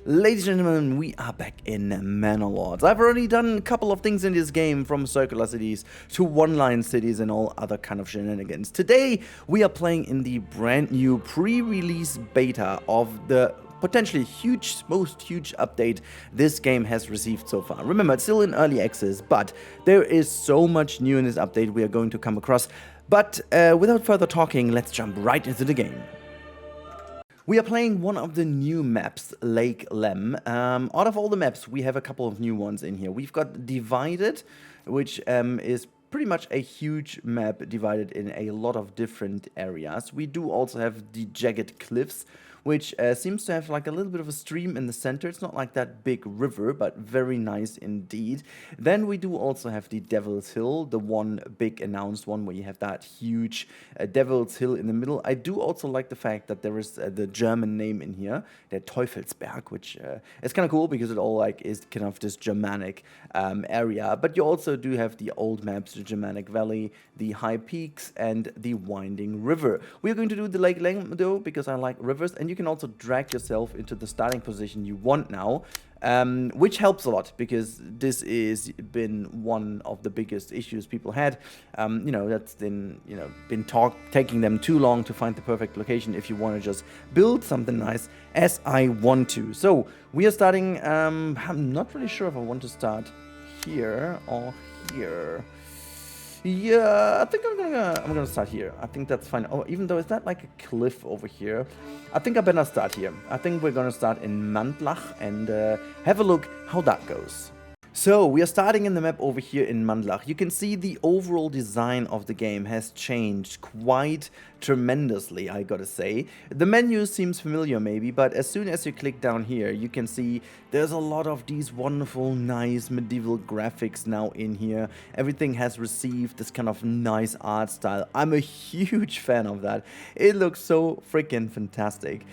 Ladies and gentlemen, we are back in Manor Lords. I've already done a couple of things in this game, from circular cities to one-line cities and all other kind of shenanigans. Today, we are playing in the brand new pre-release beta of the potentially most huge update this game has received so far. Remember, it's still in early access, but there is so much new in this update we are going to come across. But without further talking, let's jump right into the game. We are playing one of the new maps, Lake Lem. Out of all the maps, we have a couple of new ones in here. We've got Divided, which is pretty much a huge map divided in a lot of different areas. We do also have the Jagged Cliffs, which seems to have like a little bit of a stream in the center. It's not like that big river, but very nice indeed. Then we do also have the Devil's Hill, the one big announced one where you have that huge Devil's Hill in the middle. I do also like the fact that there is the German name in here, der Teufelsberg, which is kind of cool because it all like is kind of this Germanic area. But you also do have the old maps, the Germanic Valley, the high peaks, and the winding river. We are going to do the Lake Lem though, because I like rivers, and you can also drag yourself into the starting position you want now, which helps a lot because this is been one of the biggest issues people had. You know, that's been taking them too long to find the perfect location if you want to just build something nice as I want to. So we are starting. I'm not really sure if I want to start here or here. Yeah, I think I'm gonna start here. I think that's fine. Oh, even though is that like a cliff over here? I think I better start here. I think we're gonna start in Mandlach and have a look how that goes. So, we are starting in the map over here in Mandlach. You can see the overall design of the game has changed quite tremendously, I gotta say. The menu seems familiar maybe, but as soon as you click down here, you can see there's a lot of these wonderful, nice medieval graphics now in here. Everything has received this kind of nice art style. I'm a huge fan of that. It looks so freaking fantastic.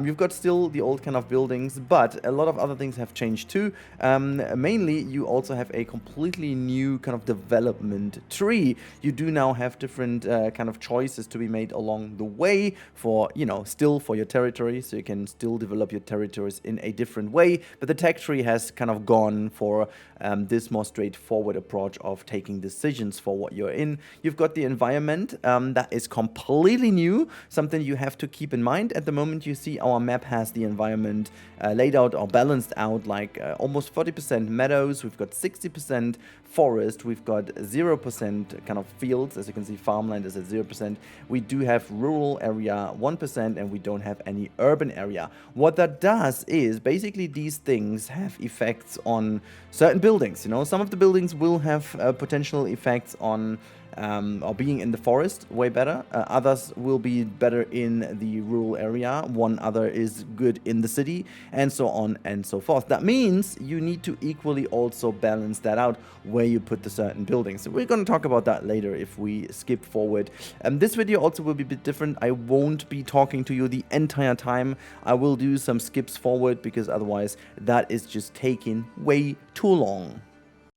You've got still the old kind of buildings, but a lot of other things have changed too. Mainly, you also have a completely new kind of development tree. You do now have different kind of choices to be made along the way for, you know, still for your territory, so you can still develop your territories in a different way, but the tech tree has kind of gone for this more straightforward approach of taking decisions for what you're in. You've got the environment that is completely new, something you have to keep in mind. At the moment, you see our map has the environment laid out or balanced out like almost 40% meadows. We've got 60% forest. We've got 0% kind of fields. As you can see, farmland is at 0%. We do have rural area 1%, and we don't have any urban area. What that does is basically these things have effects on certain buildings. You know, some of the buildings will have potential effects on or being in the forest way better. Others will be better in the rural area. One other is good in the city, and so on and so forth. That means you need to equally also balance that out where you put the certain buildings. So we're going to talk about that later if we skip forward. This video also will be a bit different. I won't be talking to you the entire time. I will do some skips forward because otherwise that is just taking way too long.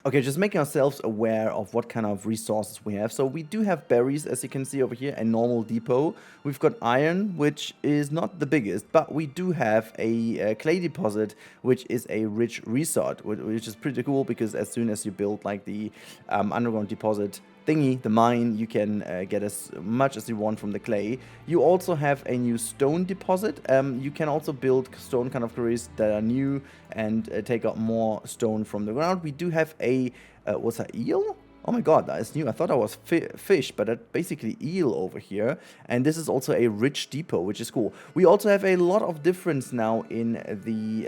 Okay, just making ourselves aware of what kind of resources we have. So we do have berries, as you can see over here, a normal depot. We've got iron, which is not the biggest, but we do have a clay deposit, which is a rich resource, which is pretty cool because as soon as you build like the underground deposit thingy, the mine, you can get as much as you want from the clay. You also have a new stone deposit. You can also build stone kind of quarries that are new and take out more stone from the ground. We do have a, what's that, eel? Oh my god, that is new. I thought that was fish, but that's basically eel over here. And this is also a rich depot, which is cool. We also have a lot of difference now in the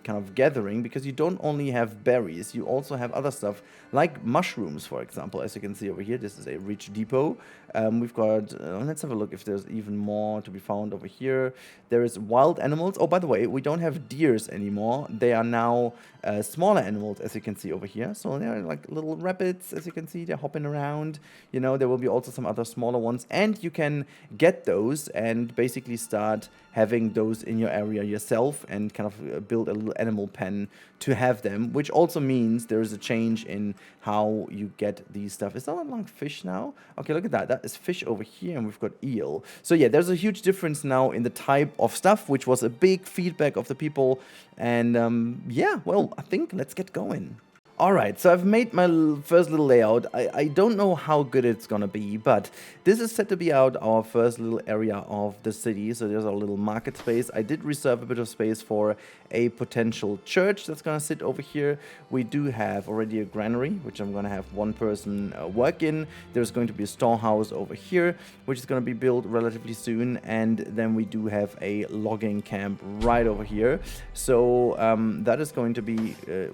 kind of gathering, because you don't only have berries, you also have other stuff like mushrooms, for example. As you can see over here, this is a rich depot. We've got, let's have a look if there's even more to be found over here. There is wild animals. Oh, by the way, we don't have deers anymore. They are now smaller animals, as you can see over here. So they're like little rabbits, as you can see, they're hopping around. You know, there will be also some other smaller ones, and you can get those and basically start having those in your area yourself and kind of build a little animal pen to have them, which also means there is a change in how you get these stuff. Is that like fish now? Okay, look at that. That is fish over here, and we've got eel. So yeah, there's a huge difference now in the type of stuff, which was a big feedback of the people. And yeah, well, I think let's get going. Alright, so I've made my first little layout. I don't know how good it's gonna be, but this is set to be out our first little area of the city. So there's our little market space. I did reserve a bit of space for a potential church that's gonna sit over here. We do have already a granary, which I'm gonna have one person work in. There's going to be a storehouse over here, which is gonna be built relatively soon. And then we do have a logging camp right over here. So that is going to be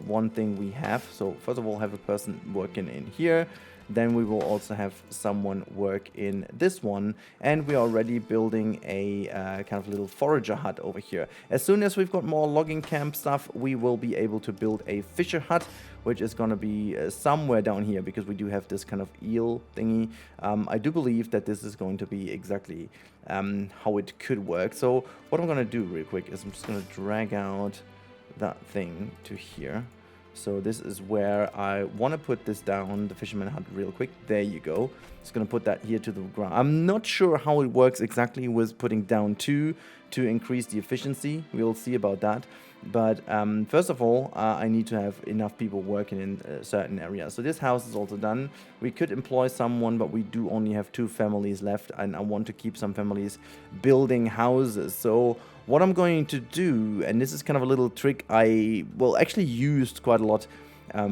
one thing we have. So first of all, have a person working in here. Then we will also have someone work in this one. And we are already building a kind of little forager hut over here. As soon as we've got more logging camp stuff, we will be able to build a fisher hut, which is going to be somewhere down here, because we do have this kind of eel thingy. I do believe that this is going to be exactly how it could work. So what I'm going to do real quick is I'm just going to drag out that thing to here. So this is where I want to put this down, the fisherman hut, real quick. There you go. Just going to put that here to the ground. I'm not sure how it works exactly with putting down 2 to increase the efficiency. We'll see about that. But first of all, I need to have enough people working in certain areas. So this house is also done. We could employ someone, but we do only have 2 families left, and I want to keep some families building houses. So what I'm going to do, and this is kind of a little trick I, well, actually used quite a lot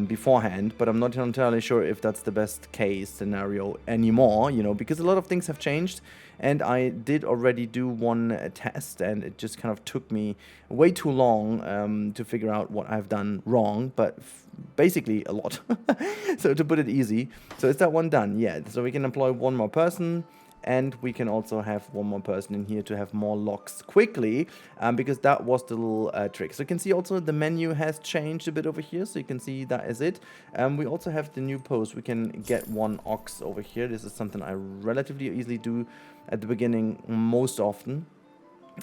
beforehand, but I'm not entirely sure if that's the best case scenario anymore, you know, because a lot of things have changed. And I did already do one test, and it just kind of took me way too long to figure out what I've done wrong, but basically a lot. So to put it easy, so is that one done? Yeah, so we can employ one more person. And we can also have one more person in here to have more locks quickly, because that was the little trick. So you can see also the menu has changed a bit over here. So you can see that is it. We also have the new post. We can get 1 ox over here. This is something I relatively easily do at the beginning most often.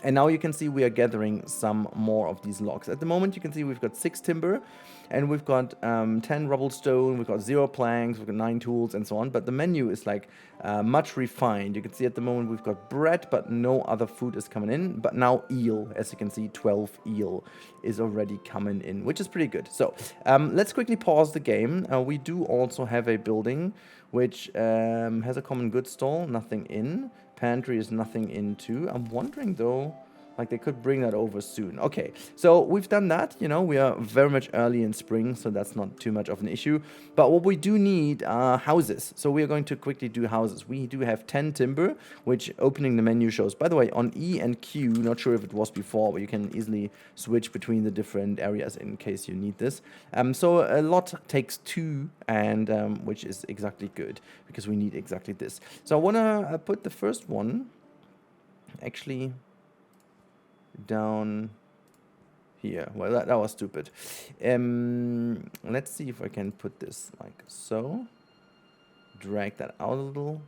And now you can see we are gathering some more of these logs. At the moment, you can see we've got 6 timber, and we've got 10 rubble stone, we've got 0 planks, we've got 9 tools, and so on. But the menu is like much refined. You can see at the moment we've got bread, but no other food is coming in. But now eel, as you can see, 12 eel is already coming in, which is pretty good. So let's quickly pause the game. We do also have a building which has a common goods stall, nothing in. Pantry is nothing into. I'm wondering though, like they could bring that over soon. Okay, so we've done that. You know, we are very much early in spring, so that's not too much of an issue. But what we do need are houses. So we are going to quickly do houses. We do have 10 timber, which opening the menu shows. By the way, on E and Q, not sure if it was before, but you can easily switch between the different areas in case you need this. So a lot takes 2, and which is exactly good because we need exactly this. So I want to put the first one actually down here. Well, that was stupid. Let's see if I can put this like so. Drag that out a little.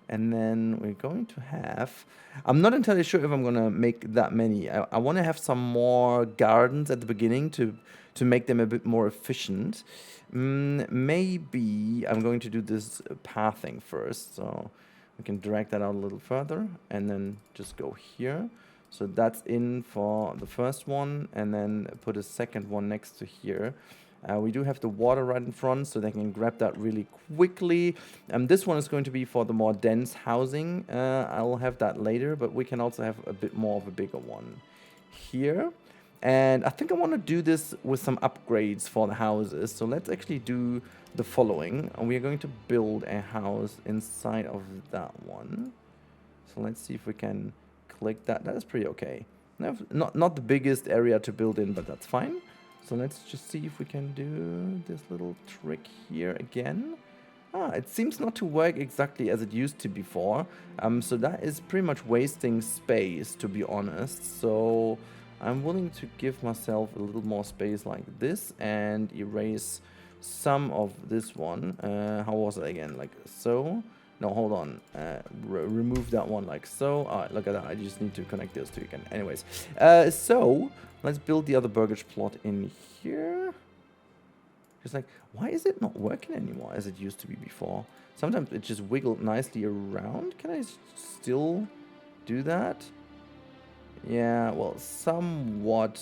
And then we're going to have... I'm not entirely sure if I'm going to make that many. I want to have some more gardens at the beginning to make them a bit more efficient. Maybe I'm going to do this pathing first. So we can drag that out a little further and then just go here. So that's in for the first one, and then put a second one next to here. We do have the water right in front, so they can grab that really quickly. This one is going to be for the more dense housing. I'll have that later, but we can also have a bit more of a bigger one here. And I think I want to do this with some upgrades for the houses. So let's actually do the following. We are going to build a house inside of that one. So let's see if we can... click that. That is pretty okay. Not the biggest area to build in, but that's fine. So let's just see if we can do this little trick here again. It seems not to work exactly as it used to before. So that is pretty much wasting space, to be honest. So I'm willing to give myself a little more space like this and erase some of this one. How was it again? Like so. No, hold on. Remove that one like so. Alright, look at that. I just need to connect those two again. Anyways, so let's build the other burgage plot in here. Just like, why is it not working anymore as it used to be before? Sometimes it just wiggled nicely around. Can I still do that? Yeah, well, somewhat.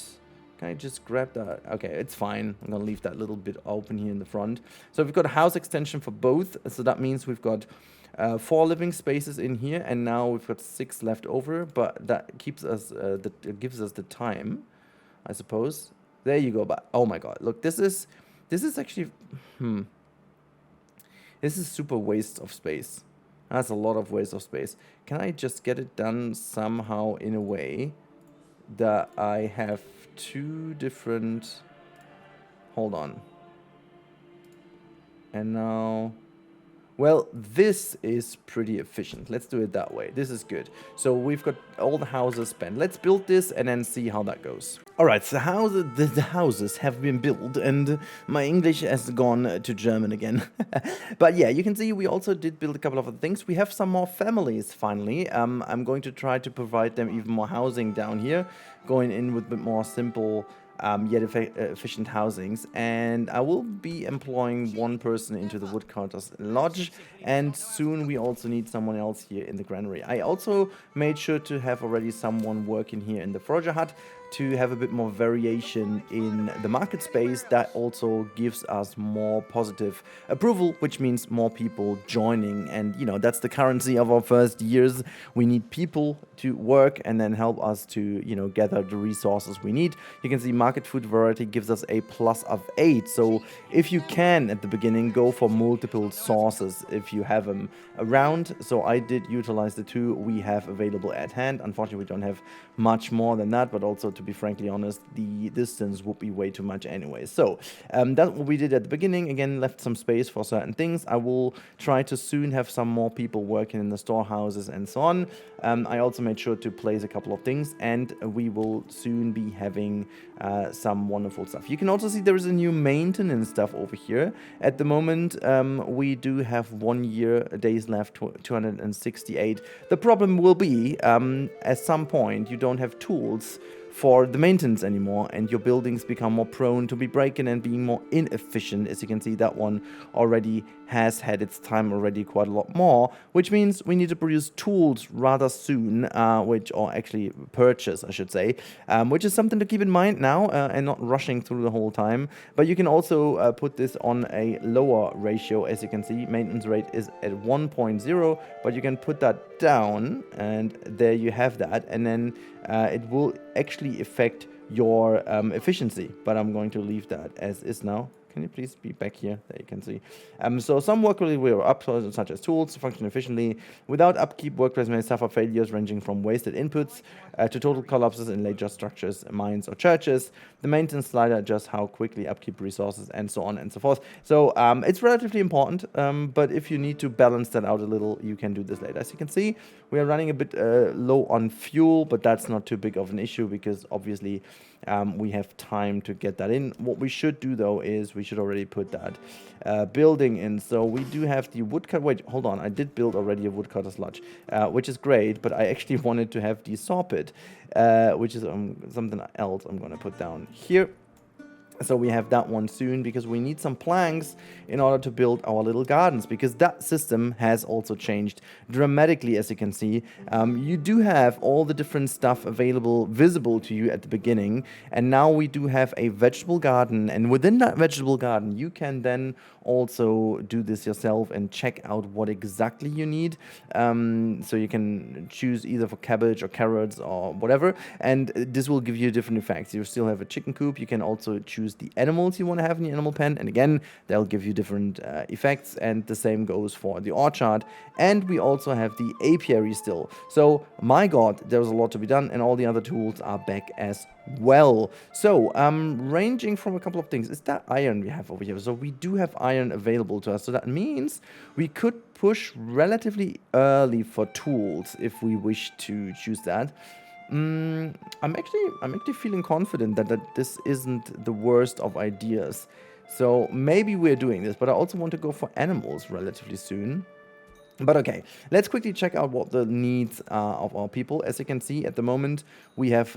Can I just grab that? Okay, it's fine. I'm gonna leave that little bit open here in the front. So we've got a house extension for both. So that means we've got 4 living spaces in here, and now we've got 6 left over. But that keeps us, it gives us the time, I suppose. There you go. But oh my god, look, this is actually, this is super waste of space. That's a lot of waste of space. Can I just get it done somehow in a way that I have 2 different... Hold on. And now... Well, this is pretty efficient. Let's do it that way. This is good. So we've got all the houses spent. Let's build this and then see how that goes. Alright, so the houses have been built and my English has gone to German again. But yeah, you can see we also did build a couple of other things. We have some more families finally. I'm going to try to provide them even more housing down here. Going in with a bit more simple... yet efficient housings, and I will be employing 1 person into the woodcutter's lodge, and soon we also need someone else here in the granary. I also made sure to have already someone working here in the forager hut to have a bit more variation in the market space. That also gives us more positive approval, which means more people joining, and you know, that's the currency of our first years. We need people to work and then help us to, you know, gather the resources we need. You can see market food variety gives us a plus of 8, so if you can at the beginning go for multiple sources if you have them around. So I did utilize the 2 we have available at hand. Unfortunately, we don't have much more than that, but also to be frankly honest, the distance would be way too much anyway. So that's what we did at the beginning. Again, left some space for certain things. I will try to soon have some more people working in the storehouses and so on. I also made sure to place a couple of things, and we will soon be having some wonderful stuff. You can also see there is a new maintenance stuff over here. At the moment, we do have 1 year days left, 268. The problem will be, at some point, you don't have tools for the maintenance anymore, and your buildings become more prone to be breaking and being more inefficient. As you can see, that one already has had its time already quite a lot more, which means we need to produce tools rather soon, or actually purchase, I should say, which is something to keep in mind now, and not rushing through the whole time. But you can also put this on a lower ratio. As you can see, maintenance rate is at 1.0, but you can put that down, and there you have that, and then it will actually affect your efficiency, but I'm going to leave that as is now. Can you please be back here? There you can see. So some work really were up, such as tools to function efficiently. Without upkeep, workplace may suffer failures ranging from wasted inputs to total collapses in later structures, mines, or churches. The maintenance slider adjusts how quickly upkeep resources, and so on and so forth. So it's relatively important, but if you need to balance that out a little, you can do this later. As you can see, we are running a bit low on fuel, but that's not too big of an issue because obviously we have time to get that in. What we should do though is we should already put that building in. So we do have the woodcut. Wait, hold on. I did build already a woodcutter's lodge, which is great, but I actually wanted to have the saw pit, which is something else I'm going to put down here. So we have that one soon because we need some planks in order to build our little gardens, because that system has also changed dramatically. As you can see, you do have all the different stuff available, visible to you at the beginning, and now we do have a vegetable garden, and within that vegetable garden you can then also do this yourself and check out what exactly you need. So you can choose either for cabbage or carrots or whatever, and this will give you different effects. You still have a chicken coop. You can also choose the animals you want to have in the animal pen, and again, they'll give you different effects, and the same goes for the orchard. And we also have the apiary still. So my god, there's a lot to be done, and all the other tools are back as well. So ranging from a couple of things, is that iron we have over here. So we do have iron available to us, so that means we could push relatively early for tools if we wish to choose that. I'm actually feeling confident that this isn't the worst of ideas. So maybe we're doing this, but I also want to go for animals relatively soon. But okay, let's quickly check out what the needs are of our people. As you can see, at the moment, we have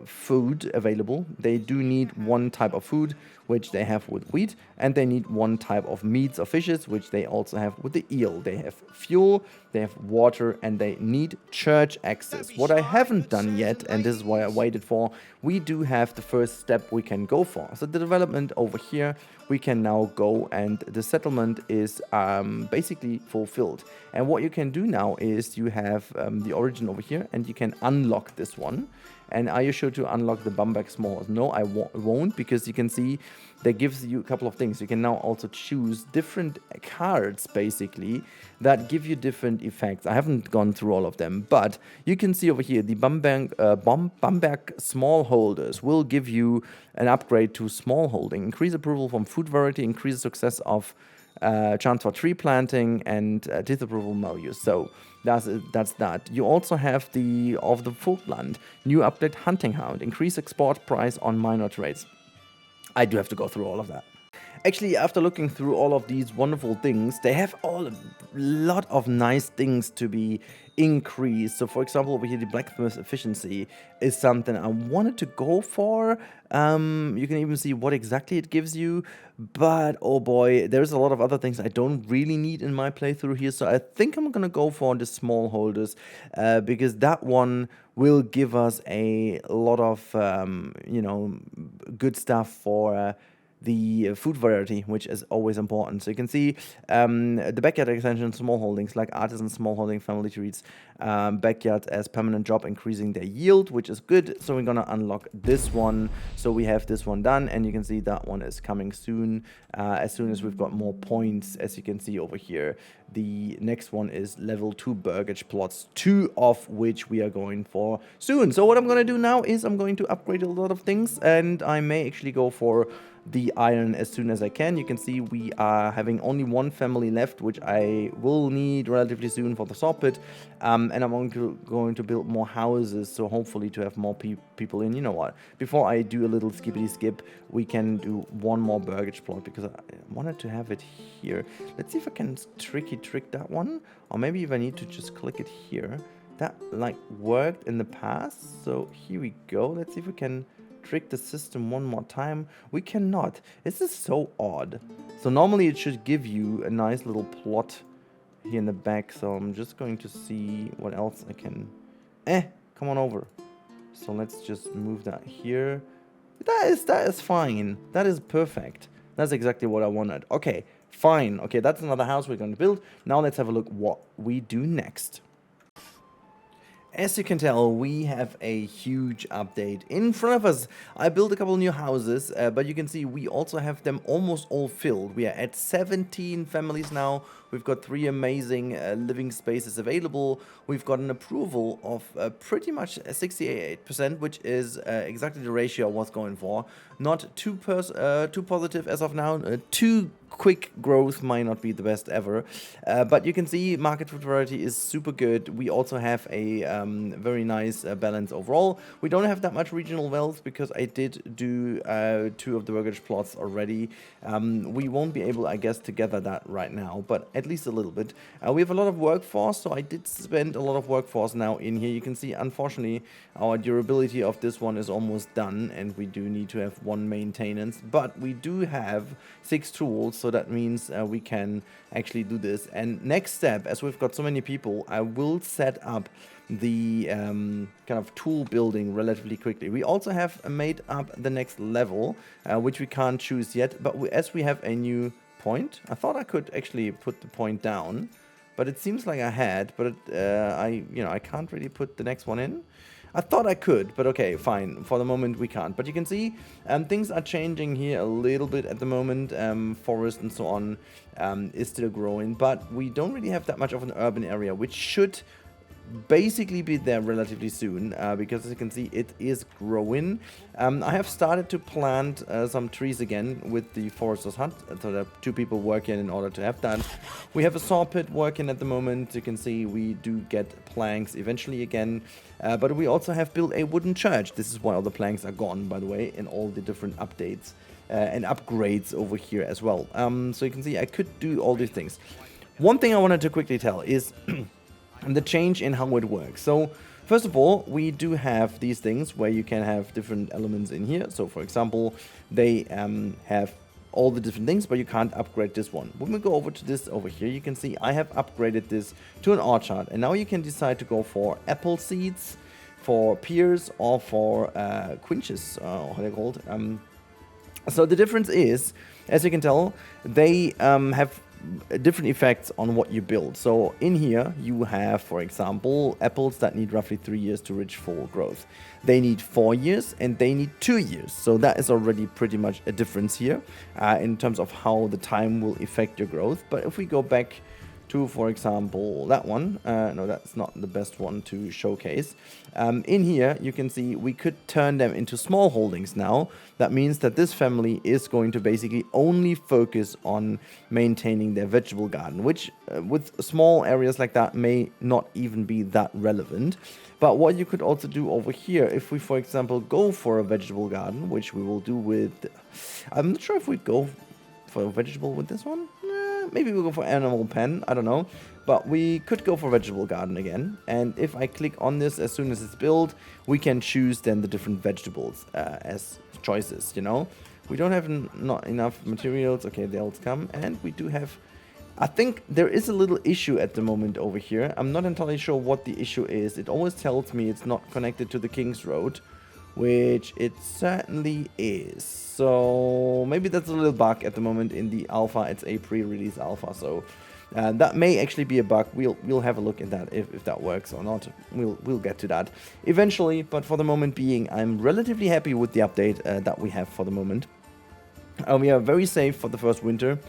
food available. They do need one type of food, which they have with wheat, and they need one type of meats or fishes, which they also have with the eel. They have fuel, they have water, and they need church access. What I haven't done yet, and this is why I waited for, we do have the first step we can go for. So the development over here, we can now go, and the settlement is basically fulfilled. And what you can do now is you have the origin over here, and you can unlock this one. And are you sure to unlock the Bamberg Small? No, I won't, because you can see that gives you a couple of things. You can now also choose different cards, basically, that give you different effects. I haven't gone through all of them, but you can see over here, the Bamberg Smallholders will give you an upgrade to smallholding. Increase approval from food variety, increase success of chance for tree planting, and disapproval values. So that's that. You also have the Vogtland, new update hunting hound, increase export price on minor trades. I do have to go through all of that. Actually, after looking through all of these wonderful things, they have a lot of nice things to be increased. So, for example, over here, the blacksmith efficiency is something I wanted to go for. You can even see what exactly it gives you. But, oh boy, there's a lot of other things I don't really need in my playthrough here. So I think I'm going to go for the smallholders, because that one will give us a lot of, good stuff for the food variety, which is always important. So you can see the backyard extension, small holdings like artisan small holding, family treats, backyard as permanent job, increasing their yield, which is good. So we're gonna unlock this one. So we have this one done, and you can see that one is coming soon. As soon as we've got more points, as you can see over here. The next one is level 2 burgage plots, 2 of which we are going for soon. So what I'm gonna do now is I'm going to upgrade a lot of things, and I may actually go for the iron as soon as I can. You can see we are having only one family left, which I will need relatively soon for the saw pit, and I'm going to build more houses, so hopefully to have more people in. You know what, before I do a little skippity skip, we can do one more burgage plot, because I wanted to have it here. Let's see if I can trick that one, or maybe if I need to just click it here. That like worked in the past, so here we go. Let's see if we can trick the system one more time. We cannot. This is so odd. So normally it should give you a nice little plot here in the back. So I'm just going to see what else I can. Come on over. So let's just move that here. That is fine. That is perfect. That's exactly what I wanted. Okay, fine. Okay, that's another house we're going to build. Now let's have a look what we do next. As you can tell, we have a huge update in front of us. I built a couple new houses, but you can see we also have them almost all filled. We are at 17 families now. We've got 3 amazing living spaces available. We've got an approval of pretty much 68%, which is exactly the ratio I was going for. Not too positive as of now. Too quick growth might not be the best ever, but you can see market food variety is super good. We also have a very nice balance overall. We don't have that much regional wealth because I did do 2 of the burgage plots already. We won't be able, I guess, to gather that right now, but at least a little bit. We have a lot of workforce, so I did spend a lot of workforce now in here. You can see, unfortunately, our durability of this one is almost done, and we do need to have 1 maintenance, but we do have 6 tools, so that means we can actually do this. And next step, as we've got so many people, I will set up the kind of tool building relatively quickly. We also have made up the next level, which we can't choose yet, but as we have a new point, I thought I could actually put the point down, but it seems like I had, but I can't really put the next one in. I thought I could, but okay, fine. For the moment, we can't. But you can see things are changing here a little bit at the moment. Forest and so on is still growing, but we don't really have that much of an urban area, which should basically be there relatively soon, because as you can see, it is growing. I have started to plant some trees again with the forester's hut, so there are 2 people working in order to have that. We have a saw pit working at the moment. You can see we do get planks eventually again, but we also have built a wooden church. This is why all the planks are gone, by the way, in all the different updates and upgrades over here as well. So you can see I could do all these things. One thing I wanted to quickly tell is the change in how it works. So first of all, we do have these things where you can have different elements in here. So for example, they have all the different things, but you can't upgrade this one. When we go over to this over here, you can see I have upgraded this to an orchard, and now you can decide to go for apple seeds, for pears, or for quinches, how they're called. So the difference is, as you can tell, they have different effects on what you build. So in here you have, for example, apples that need roughly 3 years to reach full growth. They need 4 years and they need 2 years. So that is already pretty much a difference here in terms of how the time will affect your growth. But if we go back to, for example, that one, no, that's not the best one to showcase. In here, you can see we could turn them into small holdings now. That means that this family is going to basically only focus on maintaining their vegetable garden, which with small areas like that may not even be that relevant. But what you could also do over here, if we, for example, go for a vegetable garden, which we will do with, I'm not sure if we go for a vegetable with this one. Maybe we'll go for animal pen, I don't know. But we could go for vegetable garden again. And if I click on this as soon as it's built, we can choose then the different vegetables as choices, you know. We don't have not enough materials. Okay, they'll come. And we do have, I think there is a little issue at the moment over here. I'm not entirely sure what the issue is. It always tells me it's not connected to the King's Road, which it certainly is. So maybe that's a little bug at the moment in the alpha. It's a pre-release alpha, so that may actually be a bug. We'll have a look at that if that works or not. We'll get to that eventually, but for the moment being, I'm relatively happy with the update that we have for the moment. We are very safe for the first winter.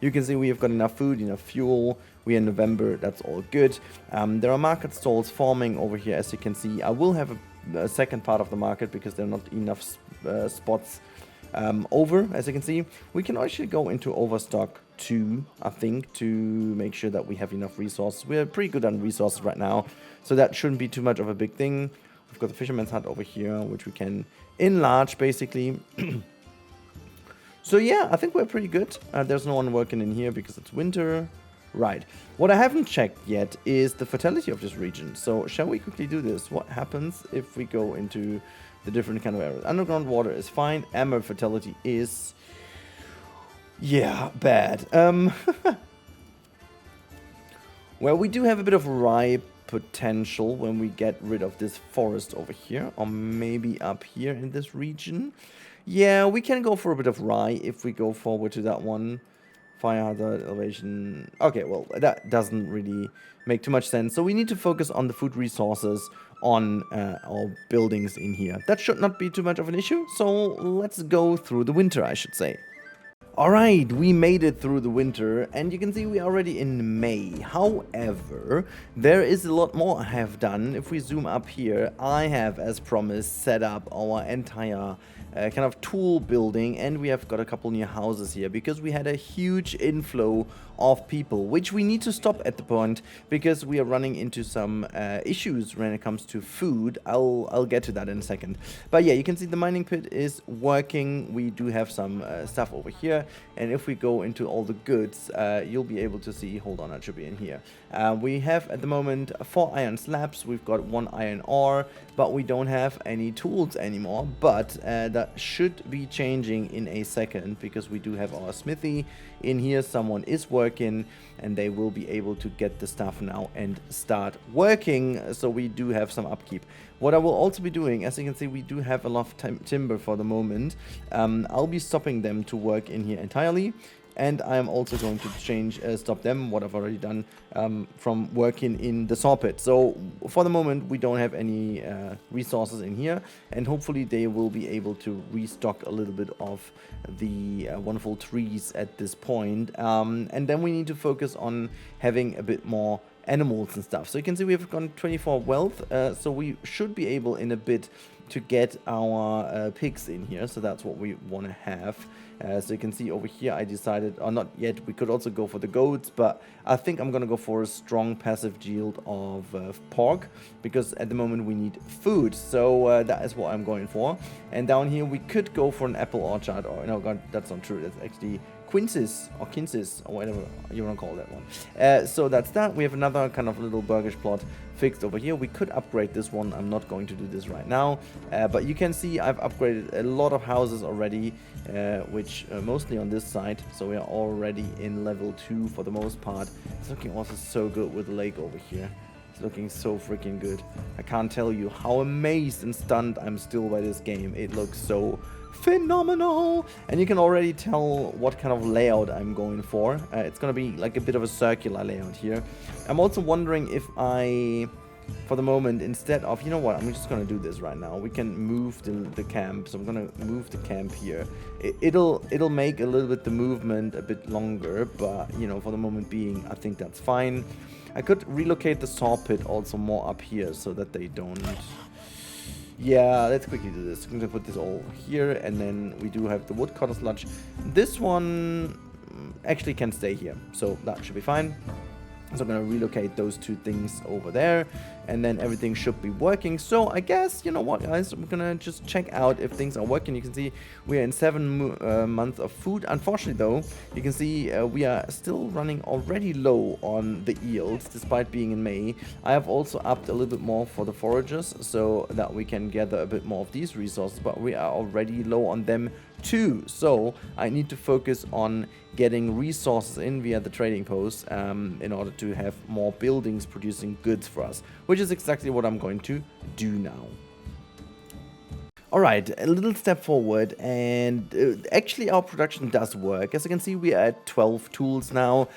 You can see we have got enough food, enough fuel. We are in November, that's all good. There are market stalls forming over here, as you can see. I will have a second part of the market because there are not enough spots over, as you can see. We can actually go into overstock 2, I think, to make sure that we have enough resources. We're pretty good on resources right now, so that shouldn't be too much of a big thing. We've got the fisherman's hut over here, which we can enlarge, basically. So yeah, I think we're pretty good. There's no one working in here because it's winter. Right. What I haven't checked yet is the fertility of this region. So shall we quickly do this? What happens if we go into the different kind of areas? Underground water is fine. Amber fertility is, yeah, bad. Well, we do have a bit of rye potential when we get rid of this forest over here, or maybe up here in this region. Yeah, we can go for a bit of rye if we go forward to that one. Fire hazard, elevation. Okay, well, that doesn't really make too much sense. So we need to focus on the food resources on our buildings in here. That should not be too much of an issue. So let's go through the winter, I should say. Alright, we made it through the winter, and you can see we are already in May. However, there is a lot more I have done. If we zoom up here, I have, as promised, set up our entire kind of tool building, and we have got a couple new houses here because we had a huge inflow of people, which we need to stop at the point because we are running into some issues when it comes to food. I'll get to that in a second. But yeah, you can see the mining pit is working. We do have some stuff over here, and if we go into all the goods, you'll be able to see, hold on, that should be in here. We have at the moment 4 iron slabs, we've got 1 iron ore, but we don't have any tools anymore. But that should be changing in a second because we do have our smithy in here. Someone is working and they will be able to get the stuff now and start working, so we do have some upkeep. What I will also be doing, as you can see, we do have a lot of timber for the moment. I'll be stopping them to work in here entirely, and I'm also going to stop them, what I've already done, from working in the saw pit. So for the moment, we don't have any resources in here, and hopefully they will be able to restock a little bit of the wonderful trees at this point. And then we need to focus on having a bit more animals and stuff. So you can see we have gone 24 wealth, so we should be able in a bit to get our pigs in here. So that's what we want to have. So you can see over here I decided, or not yet, we could also go for the goats, but I think I'm gonna go for a strong passive yield of pork, because at the moment we need food. So that is what I'm going for. And down here we could go for an apple orchard, or no, God, that's not true, that's actually quinces or quinces or whatever you want to call that one. So that's that. We have another kind of little burgish plot fixed over here. We could upgrade this one. I'm not going to do this right now, but you can see I've upgraded a lot of houses already, which mostly on this side, so we are already in level 2 for the most part. It's looking also so good with the lake over here. It's looking so freaking good. I can't tell you how amazed and stunned I'm still by this game. It looks so phenomenal, and you can already tell what kind of layout I'm going for. It's gonna be like a bit of a circular layout here. I'm also wondering if I, for the moment, instead of, you know what, I'm just gonna do this right now. We can move the camp, so I'm gonna move the camp here. It'll make a little bit the movement a bit longer, but you know, for the moment being, I think that's fine. I could relocate the saw pit also more up here so that they don't. Yeah, let's quickly do this. I'm gonna put this all here, and then we do have the woodcutter sludge. This one actually can stay here, so that should be fine. So I'm gonna relocate those two things over there, and then everything should be working. So I guess, you know what, guys, we're gonna just check out if things are working. You can see we are in 7 months of food. Unfortunately, though, you can see we are still running already low on the yields, despite being in May. I have also upped a little bit more for the foragers, so that we can gather a bit more of these resources, but we are already low on them too. So I need to focus on getting resources in via the trading post in order to have more buildings producing goods for us, which is exactly what I'm going to do now. Alright, a little step forward, and actually our production does work. As you can see, we are at 12 tools now.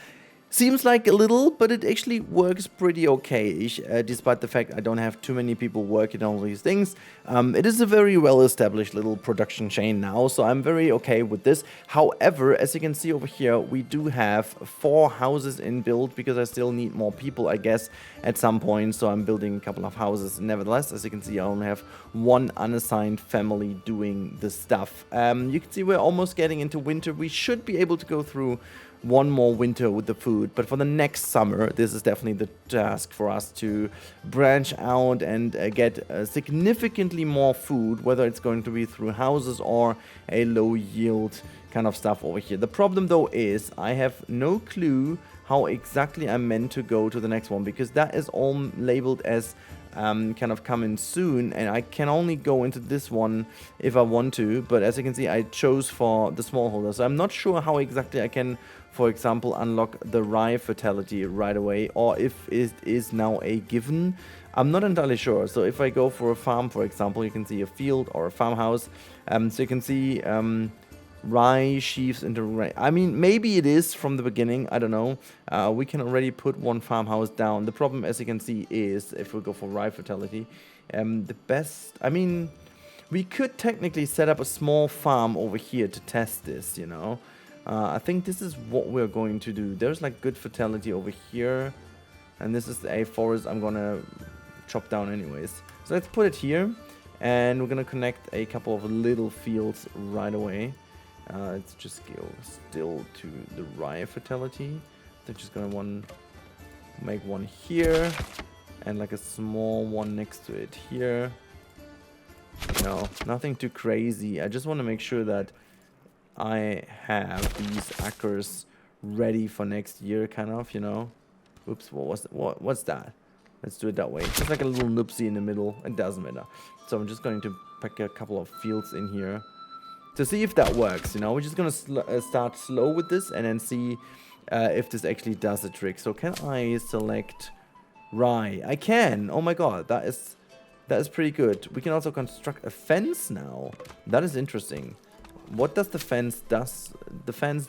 Seems like a little, but it actually works pretty okay-ish, despite the fact I don't have too many people working on all these things. It is a very well-established little production chain now, so I'm very okay with this. However, as you can see over here, we do have 4 houses in build, because I still need more people, I guess, at some point. So I'm building a couple of houses. Nevertheless, as you can see, I only have 1 unassigned family doing the stuff. You can see we're almost getting into winter. We should be able to go through 1 more winter with the food, but for the next summer, this is definitely the task for us to branch out and get significantly more food, whether it's going to be through houses or a low yield kind of stuff over here. The problem though is I have no clue how exactly I'm meant to go to the next one, because that is all labeled as kind of coming soon, and I can only go into this one if I want to. But as you can see, I chose for the smallholder, so I'm not sure how exactly I can, for example, unlock the rye fertility right away, or if it is now a given. I'm not entirely sure. So if I go for a farm, for example, you can see a field or a farmhouse. So you can see rye sheaves into rye. I mean, maybe it is from the beginning, I don't know. We can already put 1 farmhouse down. The problem, as you can see, is if we go for rye fertility, the best, I mean, we could technically set up a small farm over here to test this, you know. I think this is what we're going to do. There's like good fertility over here, and this is a forest I'm gonna chop down anyways. So let's put it here, and we're gonna connect a couple of little fields right away. Let's just go still to the rye fertility. They're just gonna make 1 here, and like a small one next to it here. No, nothing too crazy. I just want to make sure that I have these acres ready for next year, kind of, you know. Oops, what's that? Let's do it that way. Just like a little noopsie in the middle. It doesn't matter. So I'm just going to pick a couple of fields in here to see if that works, you know. We're just going to start slow with this and then see if this actually does the trick. So can I select rye? I can. Oh my god, that is pretty good. We can also construct a fence now. That is interesting. What does the fence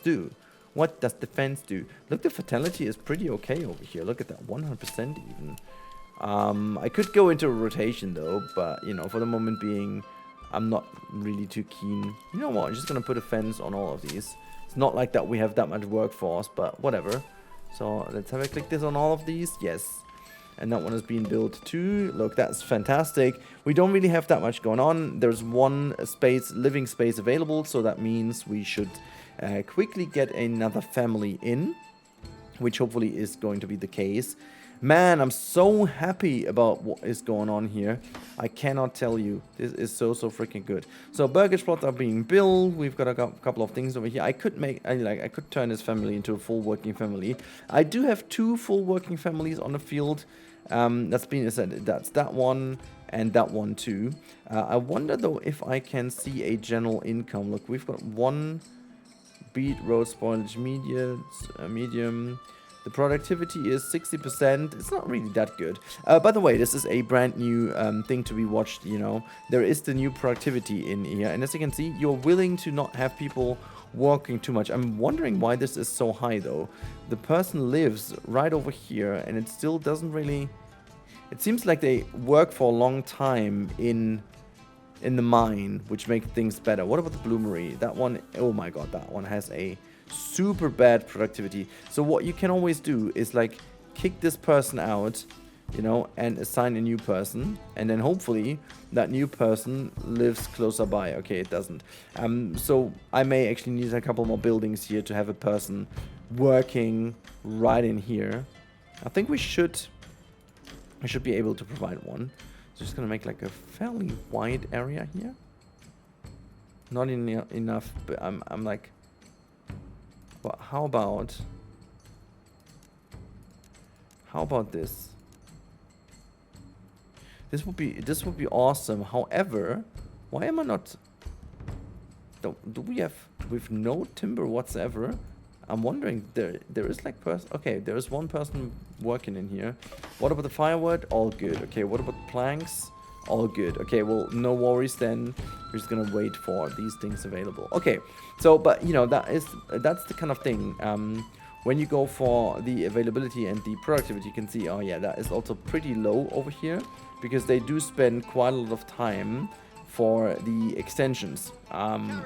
do? What does the fence do? Look, the fertility is pretty okay over here. Look at that, 100% even. I could go into a rotation though, but you know, for the moment being, I'm not really too keen. You know what? I'm just gonna put a fence on all of these. It's not like that we have that much workforce, but whatever. So let's have a click this on all of these. Yes. And that one is being built too. Look, that's fantastic. We don't really have that much going on. There's one living space available, so that means we should quickly get another family in, which hopefully is going to be the case. Man, I'm so happy about what is going on here. I cannot tell you. This is so freaking good. So burgage plots are being built. We've got a couple of things over here. I could turn this family into a full working family. I do have 2 full working families on the field. That's being said. That's that one and that one too. I wonder though if I can see a general income. Look, we've got 1 beet road spoilage medium. The productivity is 60%. It's not really that good. By the way, this is a brand new thing to be watched, you know. There is the new productivity in here. And as you can see, you're willing to not have people working too much. I'm wondering why this is so high, though. The person lives right over here, and it still doesn't really... It seems like they work for a long time in the mine, which makes things better. What about the bloomery? That one, oh my god, that one has a super bad productivity. So what you can always do is like kick this person out, you know, and assign a new person, and then hopefully that new person lives closer by. Okay, it doesn't. So I may actually need a couple more buildings here to have a person working right in here. I think we should be able to provide one. So just gonna make like a fairly wide area here. Not enough, but I'm like, well, how about this? This would be awesome. However, why am I not? Do we have no timber whatsoever? I'm wondering. There is like okay, there is one person working in here. What about the firewood? All good. Okay, what about planks? All good. Okay, well, no worries then. We're just gonna wait for these things available. Okay, so, but, you know, that's the kind of thing. When you go for the availability and the productivity, you can see, oh yeah, that is also pretty low over here, because they do spend quite a lot of time for the extensions,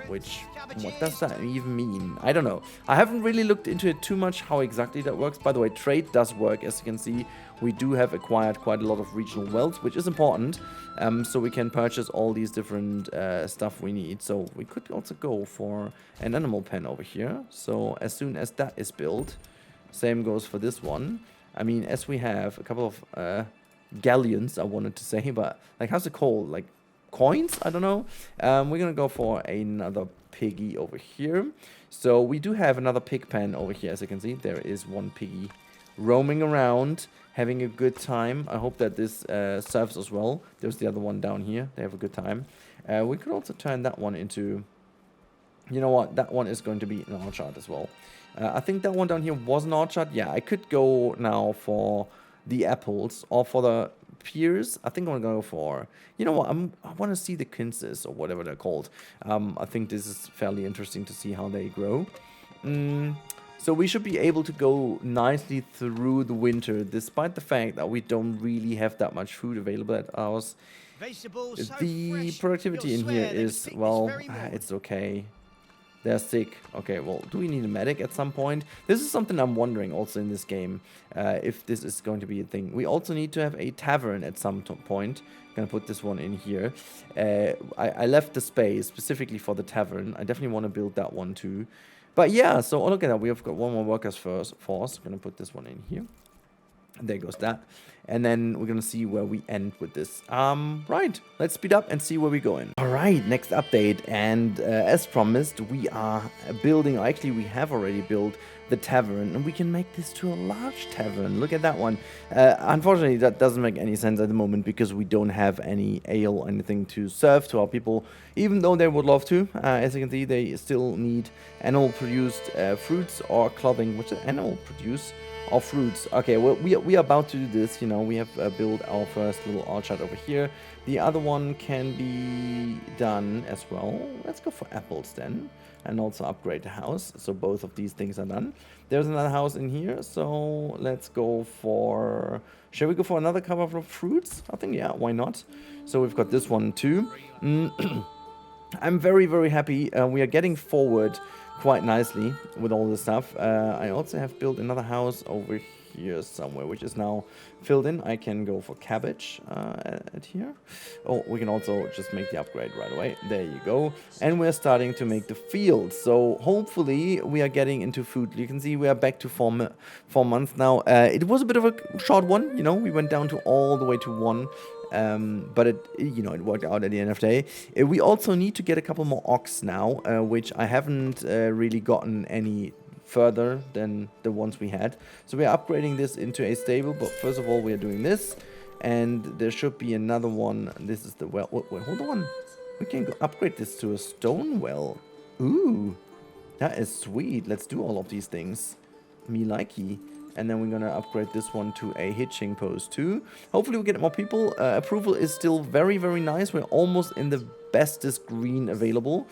which, what does that even mean? I don't know. I haven't really looked into it too much, how exactly that works. By the way, trade does work. As you can see, we do have acquired quite a lot of regional wealth, which is important, so we can purchase all these different stuff we need. So we could also go for an animal pen over here. So as soon as that is built, same goes for this one. I mean, as we have a couple of galleons, I wanted to say, but like, how's it called? Like, coins? I don't know. We're gonna go for another piggy over here. So we do have another pig pen over here. As you can see, there is one piggy roaming around, having a good time. I hope that this serves as well. There's the other one down here. They have a good time. We could also turn that one into, you know what, that one is going to be an orchard as well. I think that one down here was an orchard. Yeah, I could go now for the apples or for the pears. I think I'm gonna go for, you know what, I want to see the quinces or whatever they're called. I think this is fairly interesting to see how they grow. So we should be able to go nicely through the winter, despite the fact that we don't really have that much food available at ours. The productivity in here is, well, it's okay. They're sick. Okay, well, do we need a medic at some point? This is something I'm wondering also in this game, if this is going to be a thing. We also need to have a tavern at some point. I'm gonna put this one in here. I left the space specifically for the tavern. I definitely want to build that one too. But yeah, so look at that. We have got one more workers force. I'm gonna put this one in here. There goes that. And then we're gonna see where we end with this. Right, let's speed up and see where we're going. All right, next update. And as promised, we are building, or actually we have already built the tavern, and we can make this to a large tavern. Look at that one. Unfortunately, that doesn't make any sense at the moment because we don't have any ale or anything to serve to our people, even though they would love to. As you can see, they still need animal produced fruits or clothing, which is animal produce or fruits. Okay, well, we are about to do this. You know, we have built our first little orchard over here. The other one can be done as well. Let's go for apples then, and also upgrade the house. So both of these things are done. There's another house in here, so let's go for... Shall we go for another couple of fruits? I think, yeah, why not? So we've got this one too. I'm very, very happy. We are getting forward quite nicely with all this stuff. I also have built another house over here somewhere, which is now filled in. I can go for cabbage at here. Oh, we can also just make the upgrade right away. There you go. And we're starting to make the field. So hopefully we are getting into food. You can see we are back to 4 months now. It was a bit of a short one, you know. We went down to all the way to 1. But it, you know, it worked out at the end of the day. We also need to get a couple more ox now, which I haven't really gotten any further than the ones we had. So we are upgrading this into a stable, but first of all we are doing this, and there should be another one. This is the well. Wait, hold on. We can upgrade this to a stone well. Ooh, that is sweet. Let's do all of these things. Me likey. And then we're going to upgrade this one to a hitching post too. Hopefully we get more people. Approval is still very, very nice. We're almost in the bestest green available.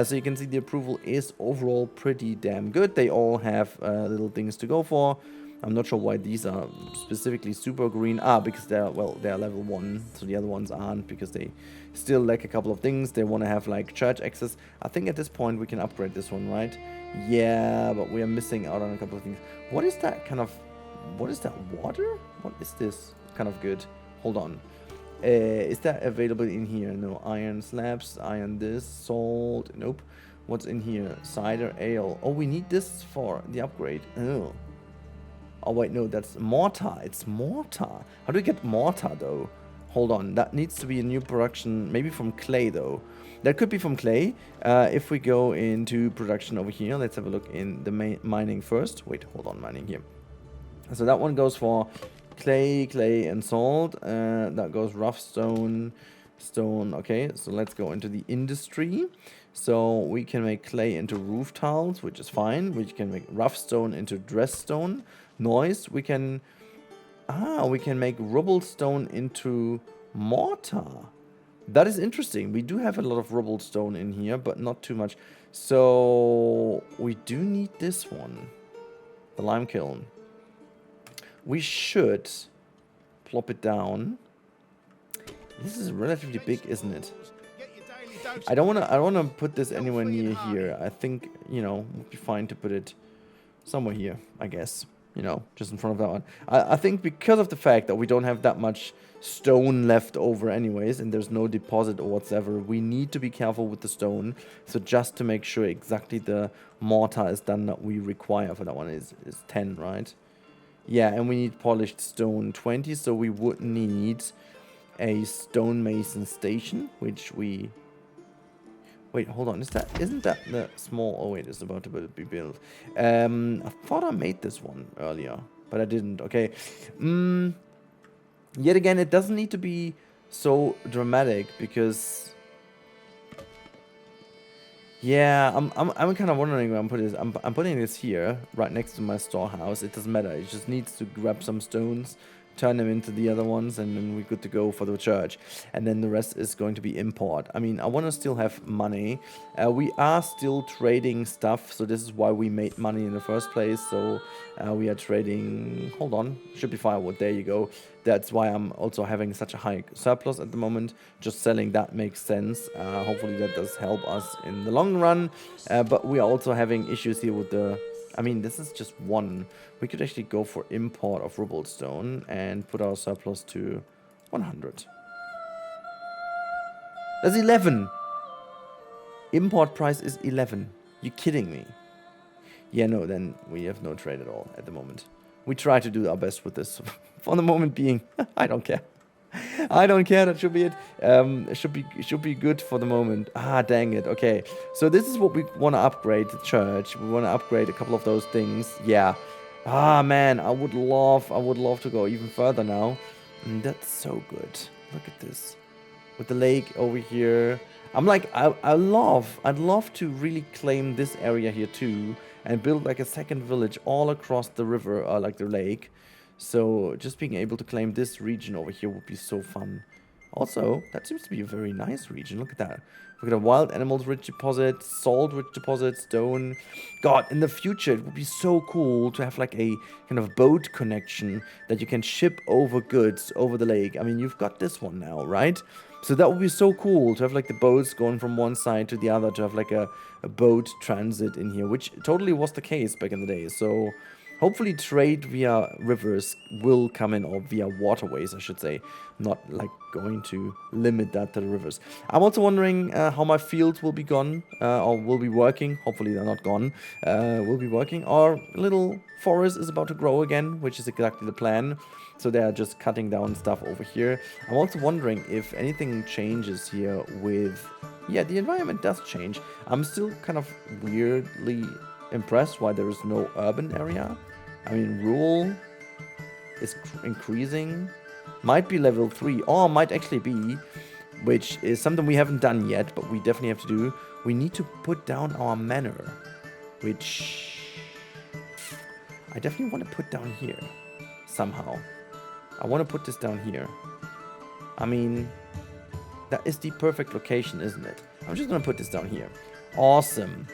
So you can see the approval is overall pretty damn good. They all have little things to go for. I'm not sure why these are specifically super green. Because they're, well, they're level 1. So the other ones aren't, because they still lack a couple of things. They want to have like church access. I think at this point we can upgrade this one, right? Yeah, but we are missing out on a couple of things. What is that kind of... What is that? Water? What is this? Kind of good. Hold on. Is that available in here? No. Iron slabs. Iron this. Salt. Nope. What's in here? Cider. Ale. Oh, we need this for the upgrade. Oh. Oh, wait. No, that's mortar. It's mortar. How do we get mortar, though? Hold on. That needs to be a new production. Maybe from clay, though. That could be from clay. If we go into production over here, let's have a look in the mining first. Wait, hold on, mining here. So that one goes for clay, and salt. That goes rough stone. Okay, so let's go into the industry. So we can make clay into roof tiles, which is fine. We can make rough stone into dress stone. Noise, we can make rubble stone into mortar. That is interesting. We do have a lot of rubble stone in here, but not too much. So we do need this one. The lime kiln. We should plop it down. This is relatively big, isn't it? I don't wanna put this anywhere near here. I think, you know, it would be fine to put it somewhere here, I guess. You know, just in front of that one. I think because of the fact that we don't have that much stone left over anyways, and there's no deposit or whatsoever, we need to be careful with the stone. So just to make sure exactly the mortar is done that we require for that one is 10, right? Yeah, and we need polished stone 20, so we would need a stonemason station, which we... Wait, hold on. Isn't that the small... Oh, wait, it's about to be built. I thought I made this one earlier, but I didn't. Okay. Yet again, it doesn't need to be so dramatic, because... Yeah, I'm kind of wondering where I'm putting this. I'm putting this here, right next to my storehouse. It doesn't matter. It just needs to grab some stones, turn them into the other ones, and then we're good to go for the church. And then the rest is going to be import. I mean, I want to still have money. We are still trading stuff, so this is why we made money in the first place. So we are trading... Hold on. Should be firewood. There you go. That's why I'm also having such a high surplus at the moment. Just selling that makes sense. Hopefully that does help us in the long run. But we are also having issues here with the... I mean, this is just one. We could actually go for import of rubble stone and put our surplus to 100. That's 11. Import price is 11. You kidding me? Yeah, no, then we have no trade at all at the moment. We try to do our best with this. For the moment being, I don't care. I don't care. That should be it. It should be good for the moment. Ah, dang it. Okay. So this is what we want to upgrade the church. We want to upgrade a couple of those things. Yeah. Ah, man. I would love to go even further now. That's so good. Look at this. With the lake over here. I'm like, I'd love to really claim this area here too. And build like a second village all across the river, or like the lake. So just being able to claim this region over here would be so fun. Also, that seems to be a very nice region. Look at that. We've got a wild animals rich deposit, salt rich deposit, stone. God, in the future it would be so cool to have like a kind of boat connection that you can ship over goods over the lake. I mean, you've got this one now, right? So that would be so cool to have like the boats going from one side to the other, to have like a boat transit in here, which totally was the case back in the day. So Hopefully trade via rivers will come in, or via waterways, I should say. Not like going to limit that to the rivers. I'm also wondering how my fields will be gone, or will be working. Hopefully they're not gone. Will be working. Our little forest is about to grow again, which is exactly the plan. So they are just cutting down stuff over here. I'm also wondering if anything changes here with... Yeah, the environment does change. I'm still kind of weirdly impressed why there is no urban area. I mean, rural is increasing. Might be level 3, or might actually be, which is something we haven't done yet, but we definitely have to do. We need to put down our manor, which I definitely want to put down here somehow. I want to put this down here. I mean, that is the perfect location, isn't it? I'm just going to put this down here. Awesome.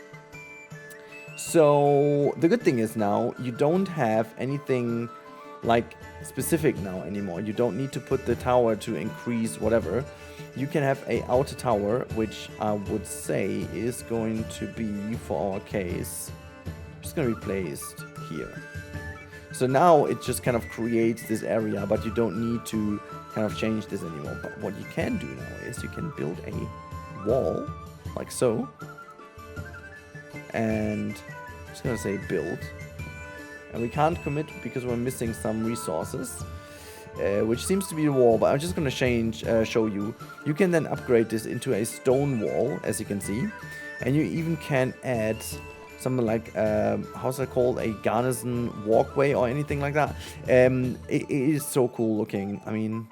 So the good thing is now you don't have anything like specific now anymore. You don't need to put the tower to increase whatever. You can have a outer tower, which I would say is going to be, for our case, just going to be placed here. So now it just kind of creates this area, but you don't need to kind of change this anymore. But what you can do now is you can build a wall like so. And I'm just going to say build. And we can't commit because we're missing some resources, which seems to be the wall, but I'm just going to show you. You can then upgrade this into a stone wall, as you can see. And you even can add something like, how's that called? A garrison walkway or anything like that. It is so cool looking. I mean,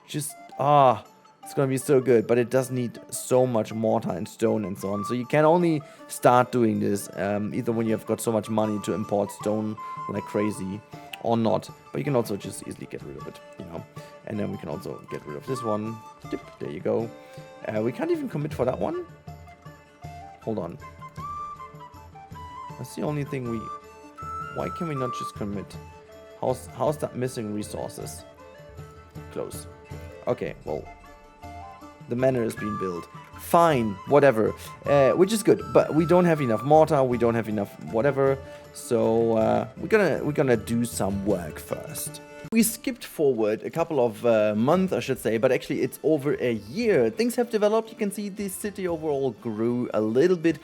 just, it's going to be so good, but it does need so much mortar and stone and so on. So you can only start doing this either when you have got so much money to import stone like crazy or not. But you can also just easily get rid of it, you know. And then we can also get rid of this one. Dip, there you go. We can't even commit for that one. Hold on. That's the only thing we... Why can we not just commit? How's that missing resources? Close. Okay, well... The manor is being built. Fine, whatever. Which is good, but we don't have enough mortar. We don't have enough whatever. So we're gonna do some work first. We skipped forward a couple of months, I should say, but actually it's over a year. Things have developed. You can see the city overall grew a little bit,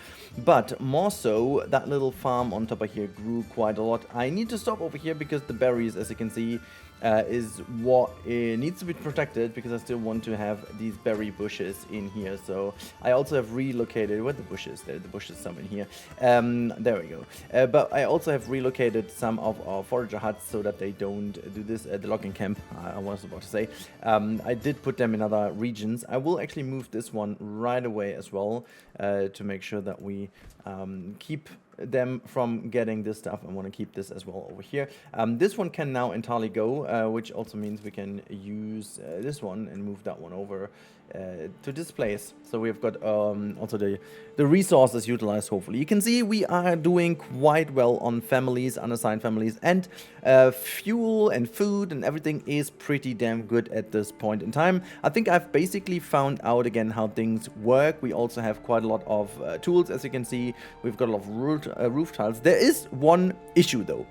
but more so, that little farm on top of here grew quite a lot. I need to stop over here because the berries, as you can see, is what needs to be protected, because I still want to have these berry bushes in here. So I also have relocated, where the bushes? There, the bushes some in here. There we go. But I also have relocated some of our forager huts so that they don't do this. The logging camp, I was about to say. I did put them in other regions. I will actually move this one right away as well to make sure that we keep them from getting this stuff. I want to keep this as well over here. This one can now entirely go, which also means we can use this one and move that one over to this place. So we've got also the resources utilized, hopefully. You can see we are doing quite well on families, unassigned families, and fuel and food and everything is pretty damn good at this point in time. I think I've basically found out again how things work. We also have quite a lot of tools, as you can see. We've got a lot of roof tiles. There is one issue though.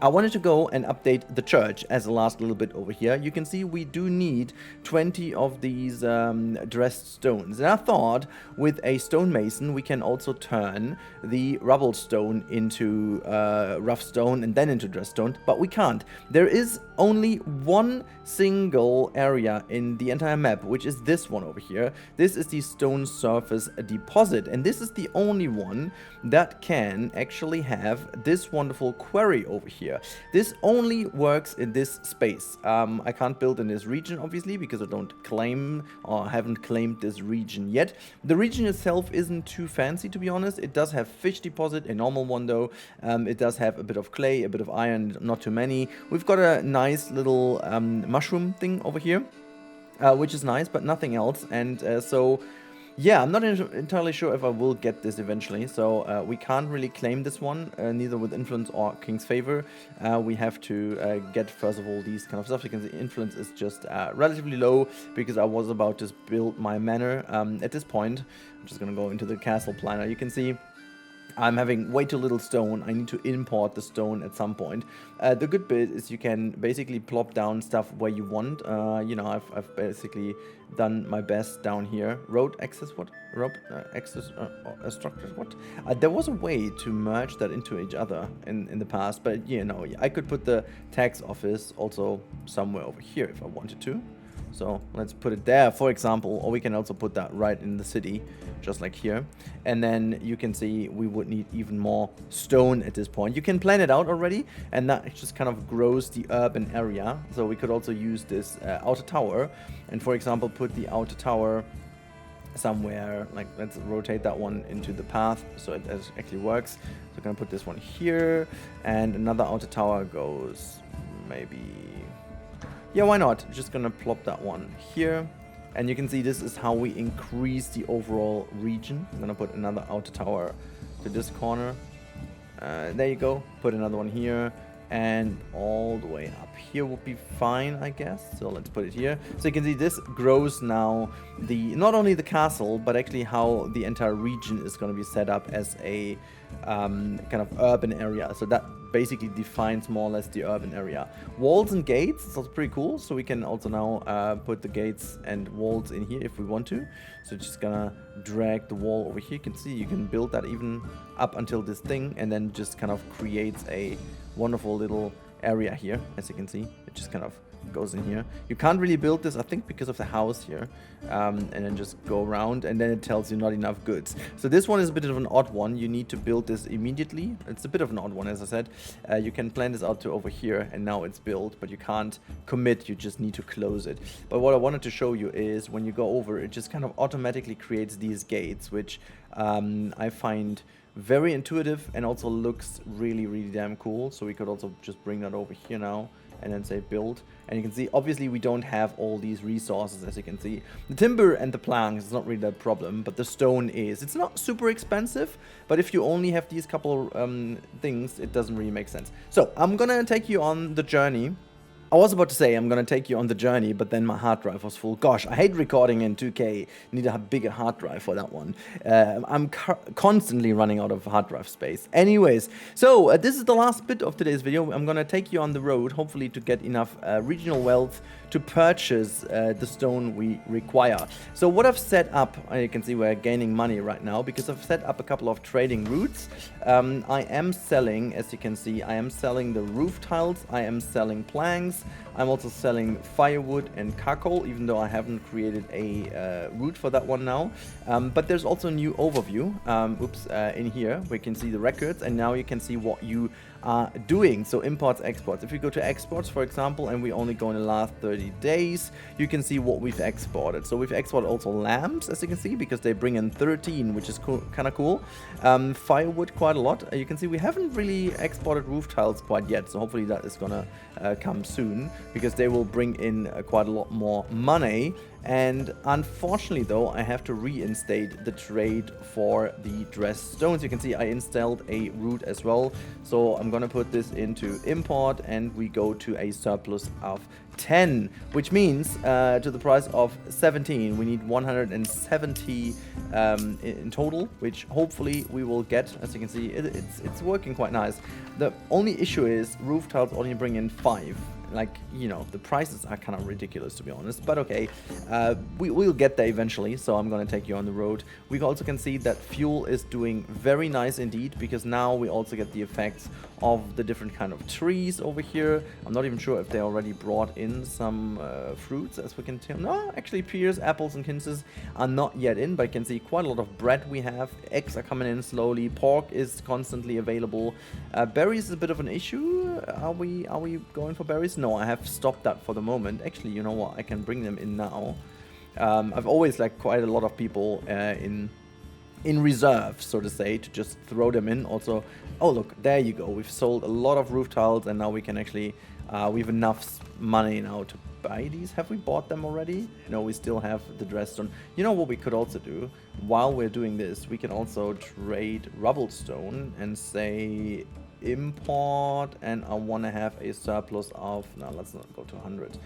I wanted to go and update the church as a last little bit over here. You can see we do need 20 of these dressed stones. And I thought with a stonemason we can also turn the rubble stone into rough stone and then into dressed stone, but we can't. There is only one single area in the entire map, which is this one over here. This is the stone surface deposit, and this is the only one that can actually have this wonderful quarry over here. This only works in this space. I can't build in this region, obviously, because I don't claim or haven't claimed this region yet. The region itself isn't too fancy, to be honest. It does have fish deposit, a normal one though. It does have a bit of clay, a bit of iron, not too many. We've got a nice little mushroom thing over here, which is nice, but nothing else. And so... yeah, I'm not entirely sure if I will get this eventually, so we can't really claim this one, neither with influence or king's favor. We have to get, first of all, these kind of stuff. You can see influence is just relatively low, because I was about to build my manor. At this point, I'm just going to go into the castle planner. You can see I'm having way too little stone. I need to import the stone at some point. The good bit is you can basically plop down stuff where you want. You know, I've basically done my best down here. Road access, what? Road access structures, what? There was a way to merge that into each other in the past, but you know, I could put the tax office also somewhere over here if I wanted to. So let's put it there, for example, or we can also put that right in the city, just like here. And then you can see we would need even more stone at this point. You can plan it out already, and that just kind of grows the urban area. So we could also use this outer tower, and for example, put the outer tower somewhere, like let's rotate that one into the path so it actually works. So I'm gonna put this one here, and another outer tower goes maybe... Yeah, why not? Just gonna plop that one here. And you can see this is how we increase the overall region. I'm gonna put another outer tower to this corner. There you go. Put another one here. And all the way up here would be fine, I guess. So let's put it here. So you can see this grows now not only the castle, but actually how the entire region is going to be set up as a kind of urban area. So that basically defines more or less the urban area. Walls and gates, that's pretty cool. So we can also now put the gates and walls in here if we want to. So just gonna drag the wall over here. You can see you can build that even up until this thing, and then just kind of creates a wonderful little area here. As you can see, it just kind of goes in here. You can't really build this, I think, because of the house here, and then just go around, and then it tells you not enough goods. So this one is a bit of an odd one. You need to build this immediately. It's a bit of an odd one, as I said. You can plan this out to over here, and now it's built, but you can't commit. You just need to close it. But what I wanted to show you is when you go over, it just kind of automatically creates these gates, which I find very intuitive and also looks really, really damn cool. So we could also just bring that over here now and then say build. And you can see, obviously, we don't have all these resources, as you can see. The timber and the planks is not really that problem, but the stone is. It's not super expensive, but if you only have these couple things, it doesn't really make sense. So I'm gonna take you on the journey. I was about to say I'm gonna take you on the journey, but then my hard drive was full. Gosh, I hate recording in 2K. Need a bigger hard drive for that one. I'm constantly running out of hard drive space. Anyways, so this is the last bit of today's video. I'm gonna take you on the road, hopefully to get enough regional wealth to purchase the stone we require. So what I've set up, you can see we're gaining money right now because I've set up a couple of trading routes. I am selling, as you can see, I am selling the roof tiles, I am selling planks, I'm also selling firewood and charcoal, even though I haven't created a route for that one now. But there's also a new overview, in here. We can see the records, and now you can see what you are doing. So imports, exports. If we go to exports, for example, and we only go in the last 30 days, you can see what we've exported. So we've exported also lamps, as you can see, because they bring in 13, which is cool, kind of cool. Firewood quite a lot. You can see we haven't really exported roof tiles quite yet, so hopefully that is gonna come soon, because they will bring in quite a lot more money. And unfortunately, though, I have to reinstate the trade for the dressed stones. You can see I installed a route as well. So I'm gonna put this into import, and we go to a surplus of 10, which means to the price of 17, we need 170 in total, which hopefully we will get. As you can see, it's working quite nice. The only issue is roof tiles only bring in 5. Like, you know, the prices are kind of ridiculous, to be honest, but okay, we'll get there eventually. So I'm gonna take you on the road. We also can see that fuel is doing very nice indeed, because now we also get the effects of the different kind of trees over here. I'm not even sure if they already brought in some fruits, as we can tell. No, actually pears, apples, and quinces are not yet in, but you can see quite a lot of bread we have. Eggs are coming in slowly. Pork is constantly available. Berries is a bit of an issue. Are we going for berries? No, I have stopped that for the moment. Actually, you know what? I can bring them in now. I've always liked quite a lot of people in reserve, so to say, to just throw them in. Also, oh look, there you go. We've sold a lot of roof tiles, and now we can actually, we have enough money now to buy these. Have we bought them already? No, we still have the dressed stone. You know what we could also do? While we're doing this, we can also trade rubble stone and say import, and I want to have a surplus of, no, let's not go to 100.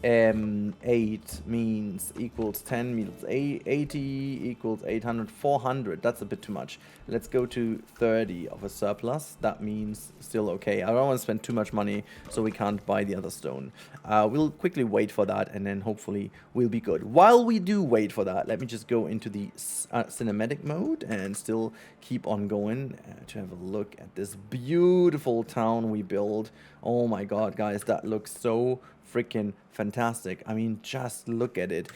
8 means equals 10 means 80 equals 800, 400. That's a bit too much. Let's go to 30 of a surplus. That means still okay. I don't want to spend too much money, so we can't buy the other stone. We'll quickly wait for that, and then hopefully we'll be good. While we do wait for that, let me just go into the cinematic mode and still keep on going to have a look at this beautiful town we built. Oh my god, guys, that looks so freaking fantastic. I mean, just look at it.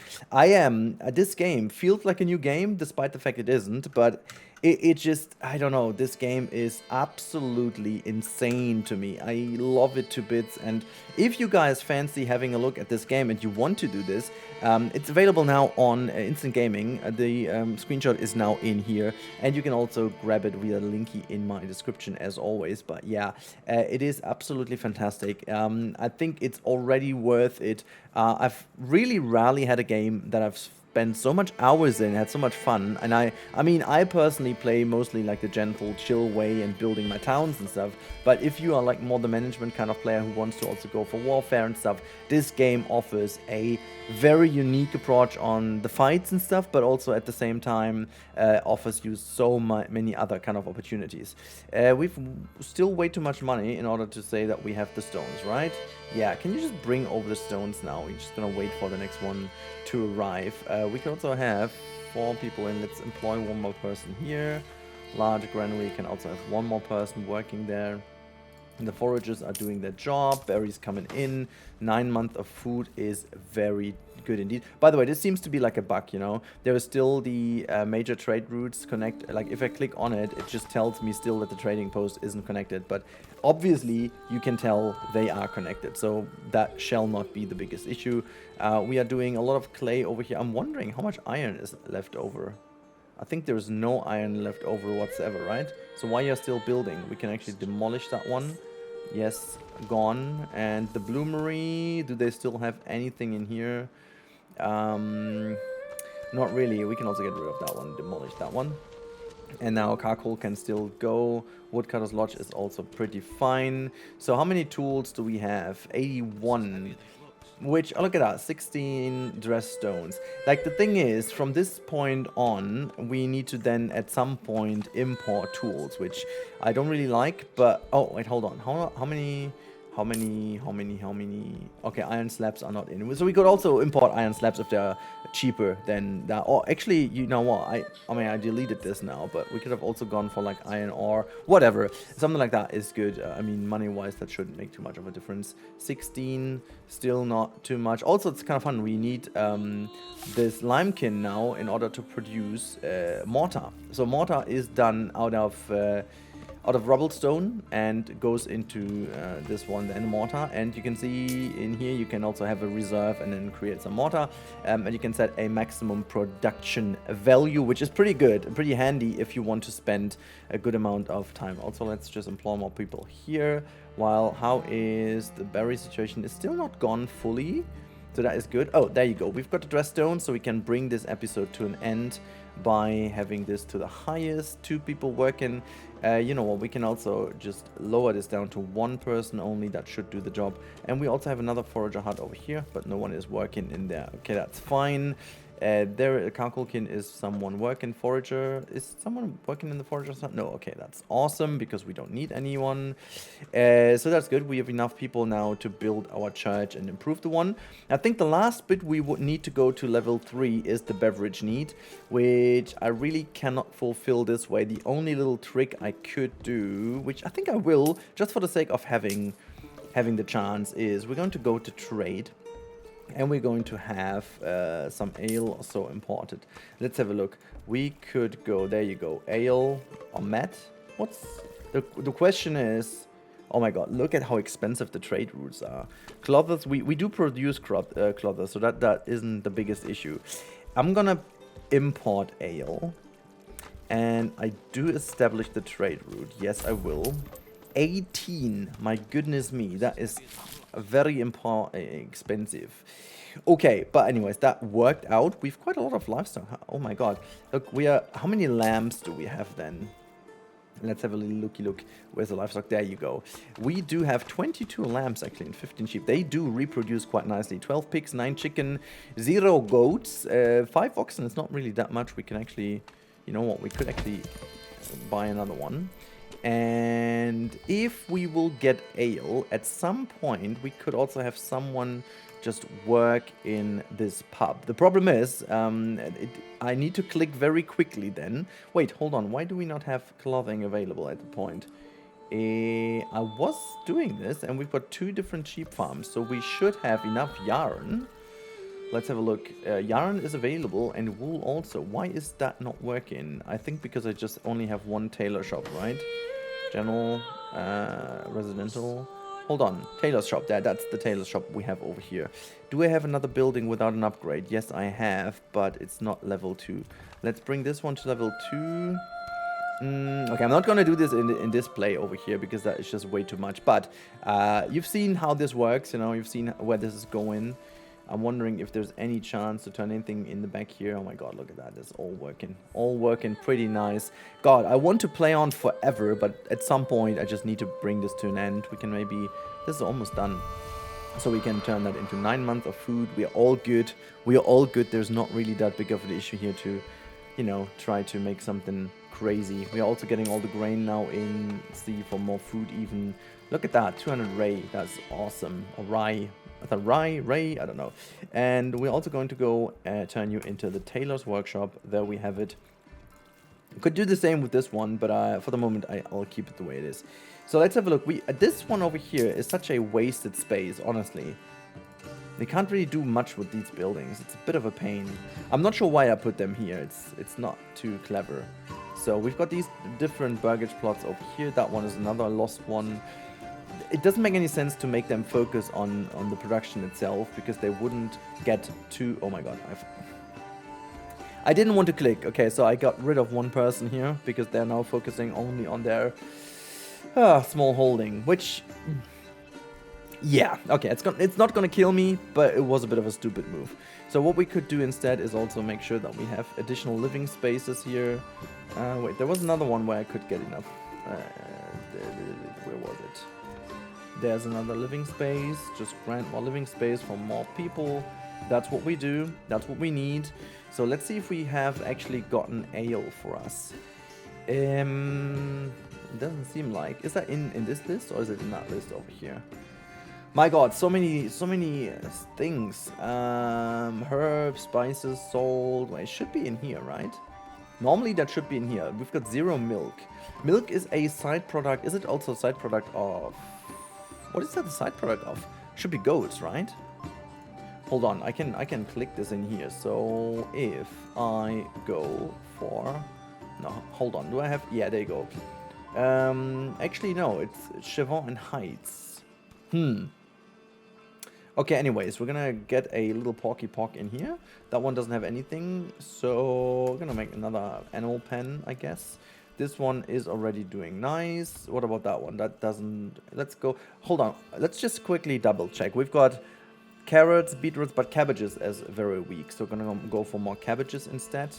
This game feels like a new game, despite the fact it isn't, but it just, I don't know, this game is absolutely insane to me. I love it to bits, and if you guys fancy having a look at this game and you want to do this, it's available now on Instant Gaming. The screenshot is now in here, and you can also grab it via the linky in my description as always. But yeah, it is absolutely fantastic. I think it's already worth it. I've really rarely had a game that I've spent so much hours in, had so much fun, and I mean, I personally play mostly like the gentle, chill way and building my towns and stuff, but if you are like more the management kind of player who wants to also go for warfare and stuff, this game offers a very unique approach on the fights and stuff, but also at the same time offers you so many other kind of opportunities. We've still way too much money in order to say that we have the stones, right? Yeah, can you just bring over the stones now? We're just gonna wait for the next one to arrive. We can also have 4 people in. Let's employ 1 more person here. Large granary can also have 1 more person working there. And the foragers are doing their job. Berries coming in. 9 months of food is very good indeed. By the way, this seems to be like a bug, you know. There is still the major trade routes connect. Like if I click on it, it just tells me still that the trading post isn't connected. But obviously, you can tell they are connected. So that shall not be the biggest issue. We are doing a lot of clay over here. I'm wondering how much iron is left over. I think there's no iron left over whatsoever, right? So while you're still building, we can actually demolish that one. Yes, gone. And the bloomery, do they still have anything in here? Not really. We can also get rid of that one, demolish that one. And now charcoal can still go. Woodcutter's Lodge is also pretty fine. So how many tools do we have? 81. Which, oh, look at that, 16 dress stones. Like, the thing is, from this point on, we need to then, at some point, import tools, which I don't really like, but... Oh, wait, hold on. How many... Okay, iron slabs are not in. So we could also import iron slabs if they're cheaper than that. Or actually, you know what? I mean, I deleted this now, but we could have also gone for like iron ore, whatever. Something like that is good. I mean, money-wise, that shouldn't make too much of a difference. 16, still not too much. Also, it's kind of fun. We need this limekin now in order to produce mortar. So mortar is done out of rubble stone and goes into this one, then mortar. And you can see in here you can also have a reserve and then create some mortar, and you can set a maximum production value, which is pretty good and pretty handy if you want to spend a good amount of time. Also, let's just employ more people here. While how is the berry situation? It's still not gone fully, so that is good. Oh, there you go. We've got the dress stone, so we can bring this episode to an end by having this to the highest. 2 people working. You know what, we can also just lower this down to 1 person only. That should do the job. And we also have another forager hut over here, but no one is working in there. Okay, that's fine. There, Kakulkin is someone working. Forager, is someone working in the forager's hut? No, okay, that's awesome, because we don't need anyone. So that's good. We have enough people now to build our church and improve the one. I think the last bit we would need to go to level 3 is the beverage need, which I really cannot fulfill this way. The only little trick I could do, which I think I will, just for the sake of having the chance, is we're going to go to trade. And we're going to have some ale also imported. Let's have a look. We could go, there you go, ale or mat. What's the question is, oh my god, look at how expensive the trade routes are. Clothers, we do produce clothers, so that isn't the biggest issue. I'm gonna import ale. And I do establish the trade route. Yes, I will. 18, my goodness me, that is very expensive. Okay, but anyways, that worked out. We've quite a lot of livestock. Oh my god. Look, how many lambs do we have then? Let's have a little looky look. Where's the livestock? There you go. We do have 22 lambs actually and 15 sheep. They do reproduce quite nicely. 12 pigs, 9 chicken, 0 goats, 5 oxen. It's not really that much. We can actually, you know what, we could actually buy another one. And if we will get ale, at some point we could also have someone just work in this pub. The problem is, I need to click very quickly then. Wait, hold on. Why do we not have clothing available at the point? I was doing this, and we've got 2 different sheep farms, so we should have enough yarn. Let's have a look. Yarn is available, and wool also. Why is that not working? I think because I just only have 1 tailor shop, right? General, residential. Hold on, tailor shop there, that's the tailor shop we have over here. Do I have another building without an upgrade? Yes, I have, but it's not level 2. Let's bring this one to level 2. Okay, I'm not going to do this in display over here because that is just way too much. But you've seen how this works, you know, you've seen where this is going. I'm wondering if there's any chance to turn anything in the back here. Oh my god, look at that. It's all working pretty nice. God, I want to play on forever, but at some point I just need to bring this to an end. We can maybe... This is almost done. So we can turn that into 9 months of food. We are all good. We are all good. There's not really that big of an issue here to, you know, try to make something crazy. We are also getting all the grain now in. See, for more food even. Look at that, 200 ray. That's awesome. Or rye. I thought ray, I don't know. And we're also going to go turn you into the tailor's workshop. There we have it. Could do the same with this one, but for the moment I'll keep it the way it is. So let's have a look. This one over here is such a wasted space, honestly. They can't really do much with these buildings. It's a bit of a pain. I'm not sure why I put them here. It's not too clever. So we've got these different burgage plots over here. That one is another lost one. It doesn't make any sense to make them focus on the production itself, because they wouldn't get too... Oh my god, I didn't want to click. Okay, so I got rid of one person here, because they're now focusing only on their small holding, which... Yeah, okay, it's not gonna kill me, but it was a bit of a stupid move. So what we could do instead is also make sure that we have additional living spaces here. Wait, there was another one where I could get enough. Where was it? There's another living space. Just grant more living space for more people. That's what we do. That's what we need. So let's see if we have actually gotten ale for us. It doesn't seem like. Is that in this list, or is it in that list over here? My god, so many things. Herbs, spices, salt. Well, it should be in here, right? Normally that should be in here. We've got 0 milk. Milk is a side product. Is it also a side product of... What is that a side product of? Should be goats, right? Hold on, I can click this in here. So if I go for... No, hold on. Do I have... Yeah, there you go. Actually, no. It's Chevron and Heights. Okay, anyways, we're gonna get a little porky pork in here. That one doesn't have anything, so we're gonna make another animal pen, I guess. This one is already doing nice. What about that one? That doesn't... Let's go... Hold on. Let's just quickly double check. We've got carrots, beetroots, but cabbages as very weak. So we're gonna go for more cabbages instead.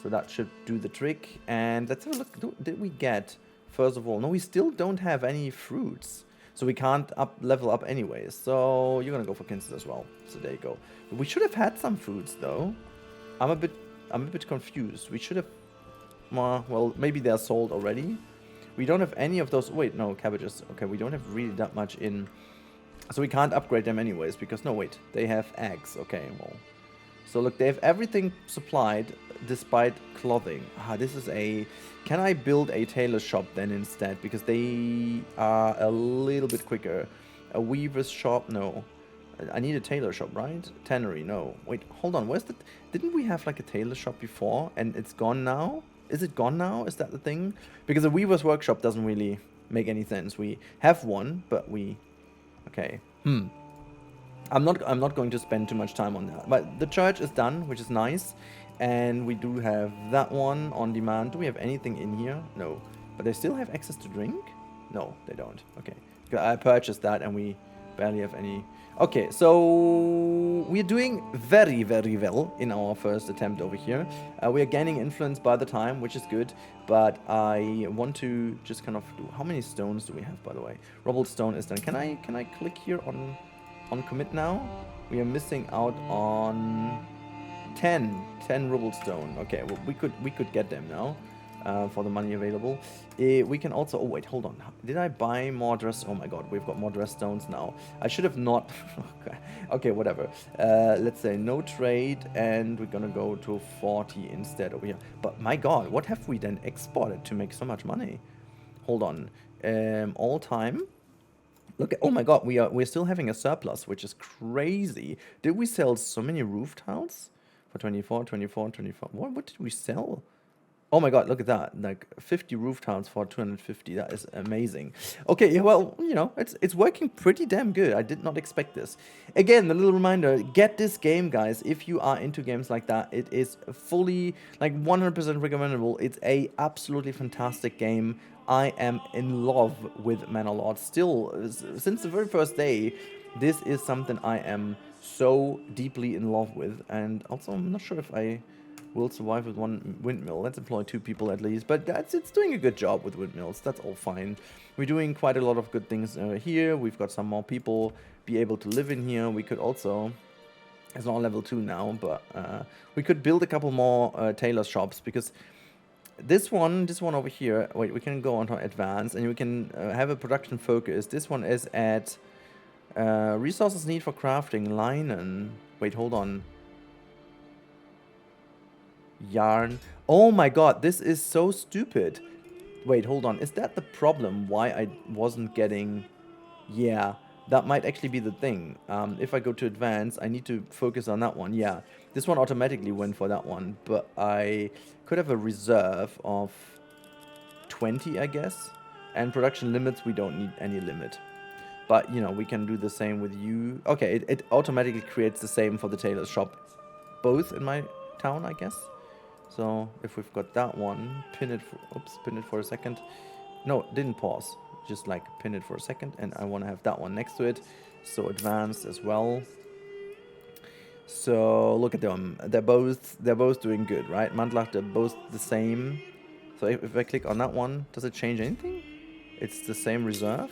So that should do the trick. And let's have a look. Did we get... First of all... No, we still don't have any fruits. So we can't level up anyways. So you're gonna go for Kinston as well. So there you go. We should have had some fruits though. I'm a bit confused. We should have... well, maybe they're sold already. We don't have any of those... Wait, no, cabbages. Okay, we don't have really that much in... So we can't upgrade them anyways, because... No, wait. They have eggs. Okay, well... So look, they have everything supplied, despite clothing. This is a... Can I build a tailor shop then instead? Because they are a little bit quicker. A weaver's shop? No. I need a tailor shop, right? Tannery? No. Wait, hold on. Where's the... Didn't we have like a tailor shop before, and it's gone now? Is it gone now? Is that the thing? Because a weaver's workshop doesn't really make any sense. We have one, but we... Okay. I'm not going to spend too much time on that. But the church is done, which is nice. And we do have that one on demand. Do we have anything in here? No. But they still have access to drink? No, they don't. Okay. I purchased that and we Barely have any. Okay, so we're doing very, very well in our first attempt over here. We are gaining influence by the time, which is good. But I want to just kind of do. How many stones do we have, by the way? Rubble stone is done. Can I click here on commit now? We are missing out on 10 rubble stone. Okay, well, we could get them now. For the money available. We can also... Oh, wait, hold on. Did I buy more dress? Oh my god, we've got more dress stones now. I should have not... Okay, whatever. Let's say no trade, and we're gonna go to 40 instead over here. But my god, what have we then exported to make so much money? Hold on. All time. Look at... Oh my god, we're still having a surplus, which is crazy. Did we sell so many roof tiles? For 24, 24, 24... What did we sell? Oh my god, look at that. Like 50 roof tiles for 250. That is amazing. Okay, well, you know, it's working pretty damn good. I did not expect this. Again, a little reminder, get this game, guys. If you are into games like that, it is fully, like 100% recommendable. It's a absolutely fantastic game. I am in love with Manor Lords. Still, since the very first day, this is something I am so deeply in love with. And also, I'm not sure if I... will survive with one windmill. Let's employ 2 people at least. But it's doing a good job with windmills. That's all fine. We're doing quite a lot of good things here. We've got some more people be able to live in here. We could also... It's not level 2 now, but we could build a couple more tailor shops, because this one over here... Wait, we can go on to advanced, and we can have a production focus. This one is at resources need for crafting, linen. Wait, hold on. Yarn. Oh my god, this is so stupid. Wait, hold on. Is that the problem? Why I wasn't getting... Yeah, that might actually be the thing. If I go to advance, I need to focus on that one. Yeah, this one automatically went for that one. But I could have a reserve of 20, I guess. And production limits, we don't need any limit. But, you know, we can do the same with you. Okay, it automatically creates the same for the tailor's shop. Both in my town, I guess. So if we've got that one, pin it for a second. No, didn't pause. Just like pin it for a second, and I want to have that one next to it. So advanced as well. So look at them. They're both doing good, right? Mantlach, they're both the same. So if I click on that one, does it change anything? It's the same reserve.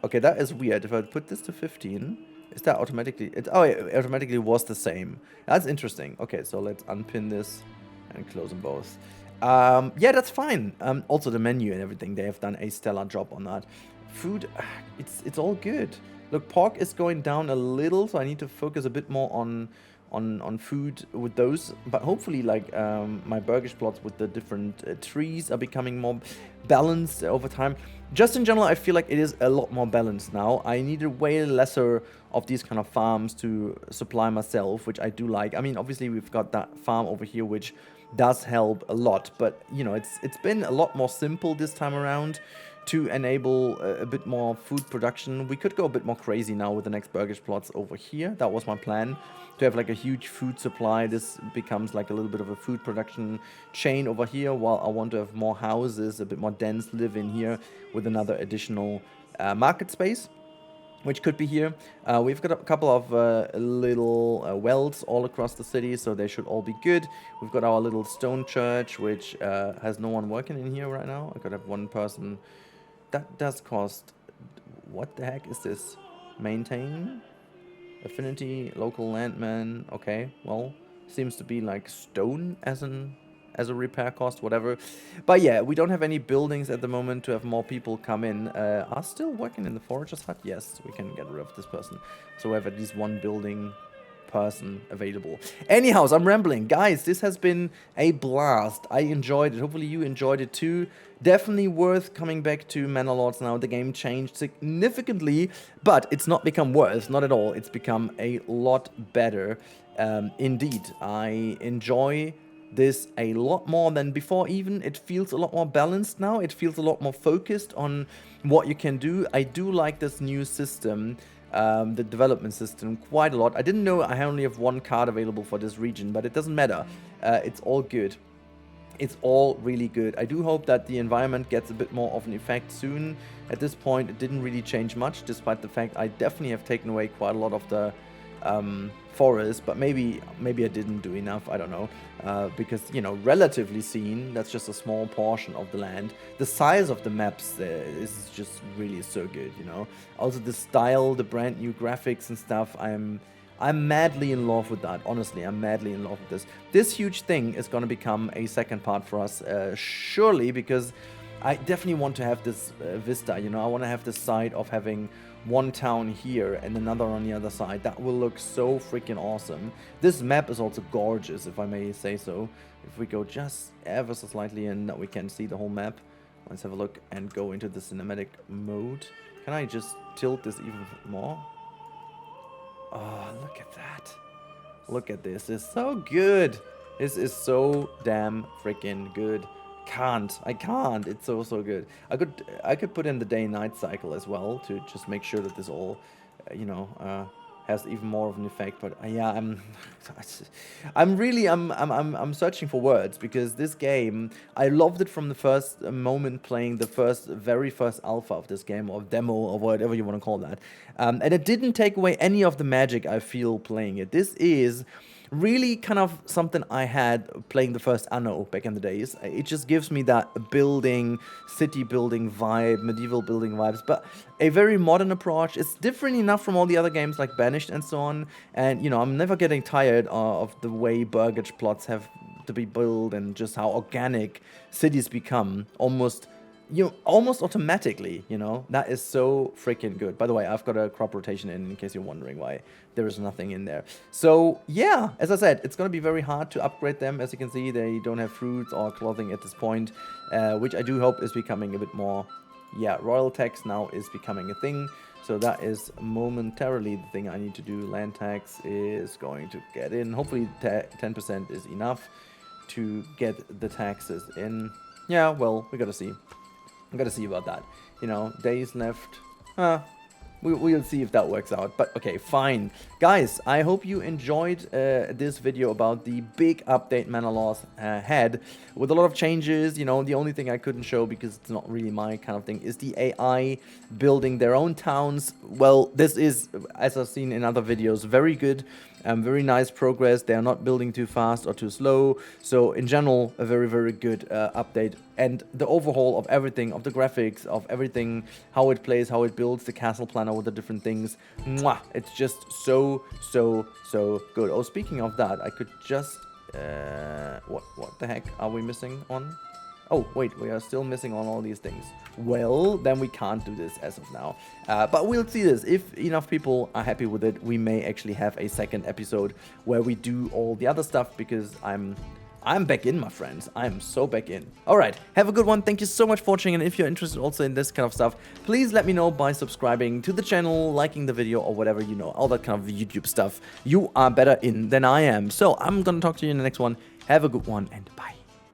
Okay, that is weird. If I put this to 15, is that automatically... it automatically was the same. That's interesting. Okay, so let's unpin this and close them both. Yeah, that's fine. Also, the menu and everything, they have done a stellar job on that. Food, it's all good. Look, pork is going down a little, so I need to focus a bit more on food with those. But hopefully, like, my burgish plots with the different trees are becoming more balanced over time. Just in general, I feel like it is a lot more balanced now. I needed way lesser of these kind of farms to supply myself, which I do like. I mean, obviously, we've got that farm over here, which does help a lot. But, you know, it's been a lot more simple this time around to enable a bit more food production. We could go a bit more crazy now with the next burgish plots over here. That was my plan, to have like a huge food supply. This becomes like a little bit of a food production chain over here, while I want to have more houses, a bit more dense live in here with another additional market space, which could be here. We've got a couple of little wells all across the city, so they should all be good. We've got our little stone church, which has no one working in here right now. I could have one person. That does cost... What the heck is this? Maintain? Affinity, local landman. Okay, well, seems to be like stone as a repair cost, whatever. But yeah, we don't have any buildings at the moment to have more people come in. Are still working in the forager's hut? Yes, we can get rid of this person. So we have at least one building person available. Anyhow, I'm rambling. Guys, this has been a blast. I enjoyed it. Hopefully you enjoyed it too. Definitely worth coming back to Manor Lords now. The game changed significantly, but it's not become worse. Not at all. It's become a lot better. Indeed, I enjoy this a lot more than before even. It feels a lot more balanced now. It feels a lot more focused on what you can do. I do like this new system, the development system, quite a lot. I didn't know I only have one card available for this region, but it doesn't matter. It's all good. It's all really good. I do hope that the environment gets a bit more of an effect soon. At this point, it didn't really change much, despite the fact I definitely have taken away quite a lot of the forest, but maybe I didn't do enough, I don't know, because, you know, relatively seen, that's just a small portion of the land. The size of the maps is just really so good, you know. Also the style, the brand new graphics and stuff, I'm madly in love with that. Honestly, I'm madly in love with this. This huge thing is going to become a second part for us, surely, because I definitely want to have this vista, you know. I want to have the side of having one town here and another on the other side. That will look so freaking awesome. This map is also gorgeous, if I may say so. If we go just ever so slightly in, that we can see the whole map. Let's have a look and go into the cinematic mode. Can I just tilt this even more? Oh, look at that. Look at this. It's so good. This is so damn freaking good. I can't. It's so good. I could put in the day and night cycle as well to just make sure that this all, you know, has even more of an effect. But yeah, I'm searching for words, because this game, I loved it from the first moment playing the very first alpha of this game, or demo, or whatever you want to call that. And it didn't take away any of the magic I feel playing it. This is really kind of something I had playing the first Anno back in the days. It just gives me that city building vibe, medieval building vibes, but a very modern approach. It's different enough from all the other games like Banished and so on, and you know, I'm never getting tired of the way burgage plots have to be built and just how organic cities become, almost automatically, you know. That is so freaking good. By the way, I've got a crop rotation in case you're wondering why there is nothing in there. So yeah, as I said, it's going to be very hard to upgrade them. As you can see, they don't have fruits or clothing at this point, which I do hope is becoming a bit more, yeah, royal tax now is becoming a thing. So that is momentarily the thing I need to do. Land tax is going to get in. Hopefully 10% is enough to get the taxes in. Yeah, well, we gotta see. I gotta see about that. You know, days left. We'll see if that works out. But okay, fine. Guys, I hope you enjoyed this video about the big update Manor Lords had, with a lot of changes. You know, the only thing I couldn't show, because it's not really my kind of thing, is the AI building their own towns. Well, this is, as I've seen in other videos, very good. Very nice progress. They are not building too fast or too slow. So in general, a very, very good update. And the overhaul of everything, of the graphics, of everything, how it plays, how it builds, the castle planner with the different things. Mwah! It's just so good. Oh, speaking of that, I could just... what the heck are we missing on? Oh, wait, we are still missing on all these things. Well, then we can't do this as of now. But we'll see this. If enough people are happy with it, we may actually have a second episode where we do all the other stuff, because I'm back in, my friends. I'm so back in. Alright, have a good one. Thank you so much for watching, and if you're interested also in this kind of stuff, please let me know by subscribing to the channel, liking the video, or whatever, you know, all that kind of YouTube stuff you are better in than I am. So, I'm gonna talk to you in the next one. Have a good one, and bye.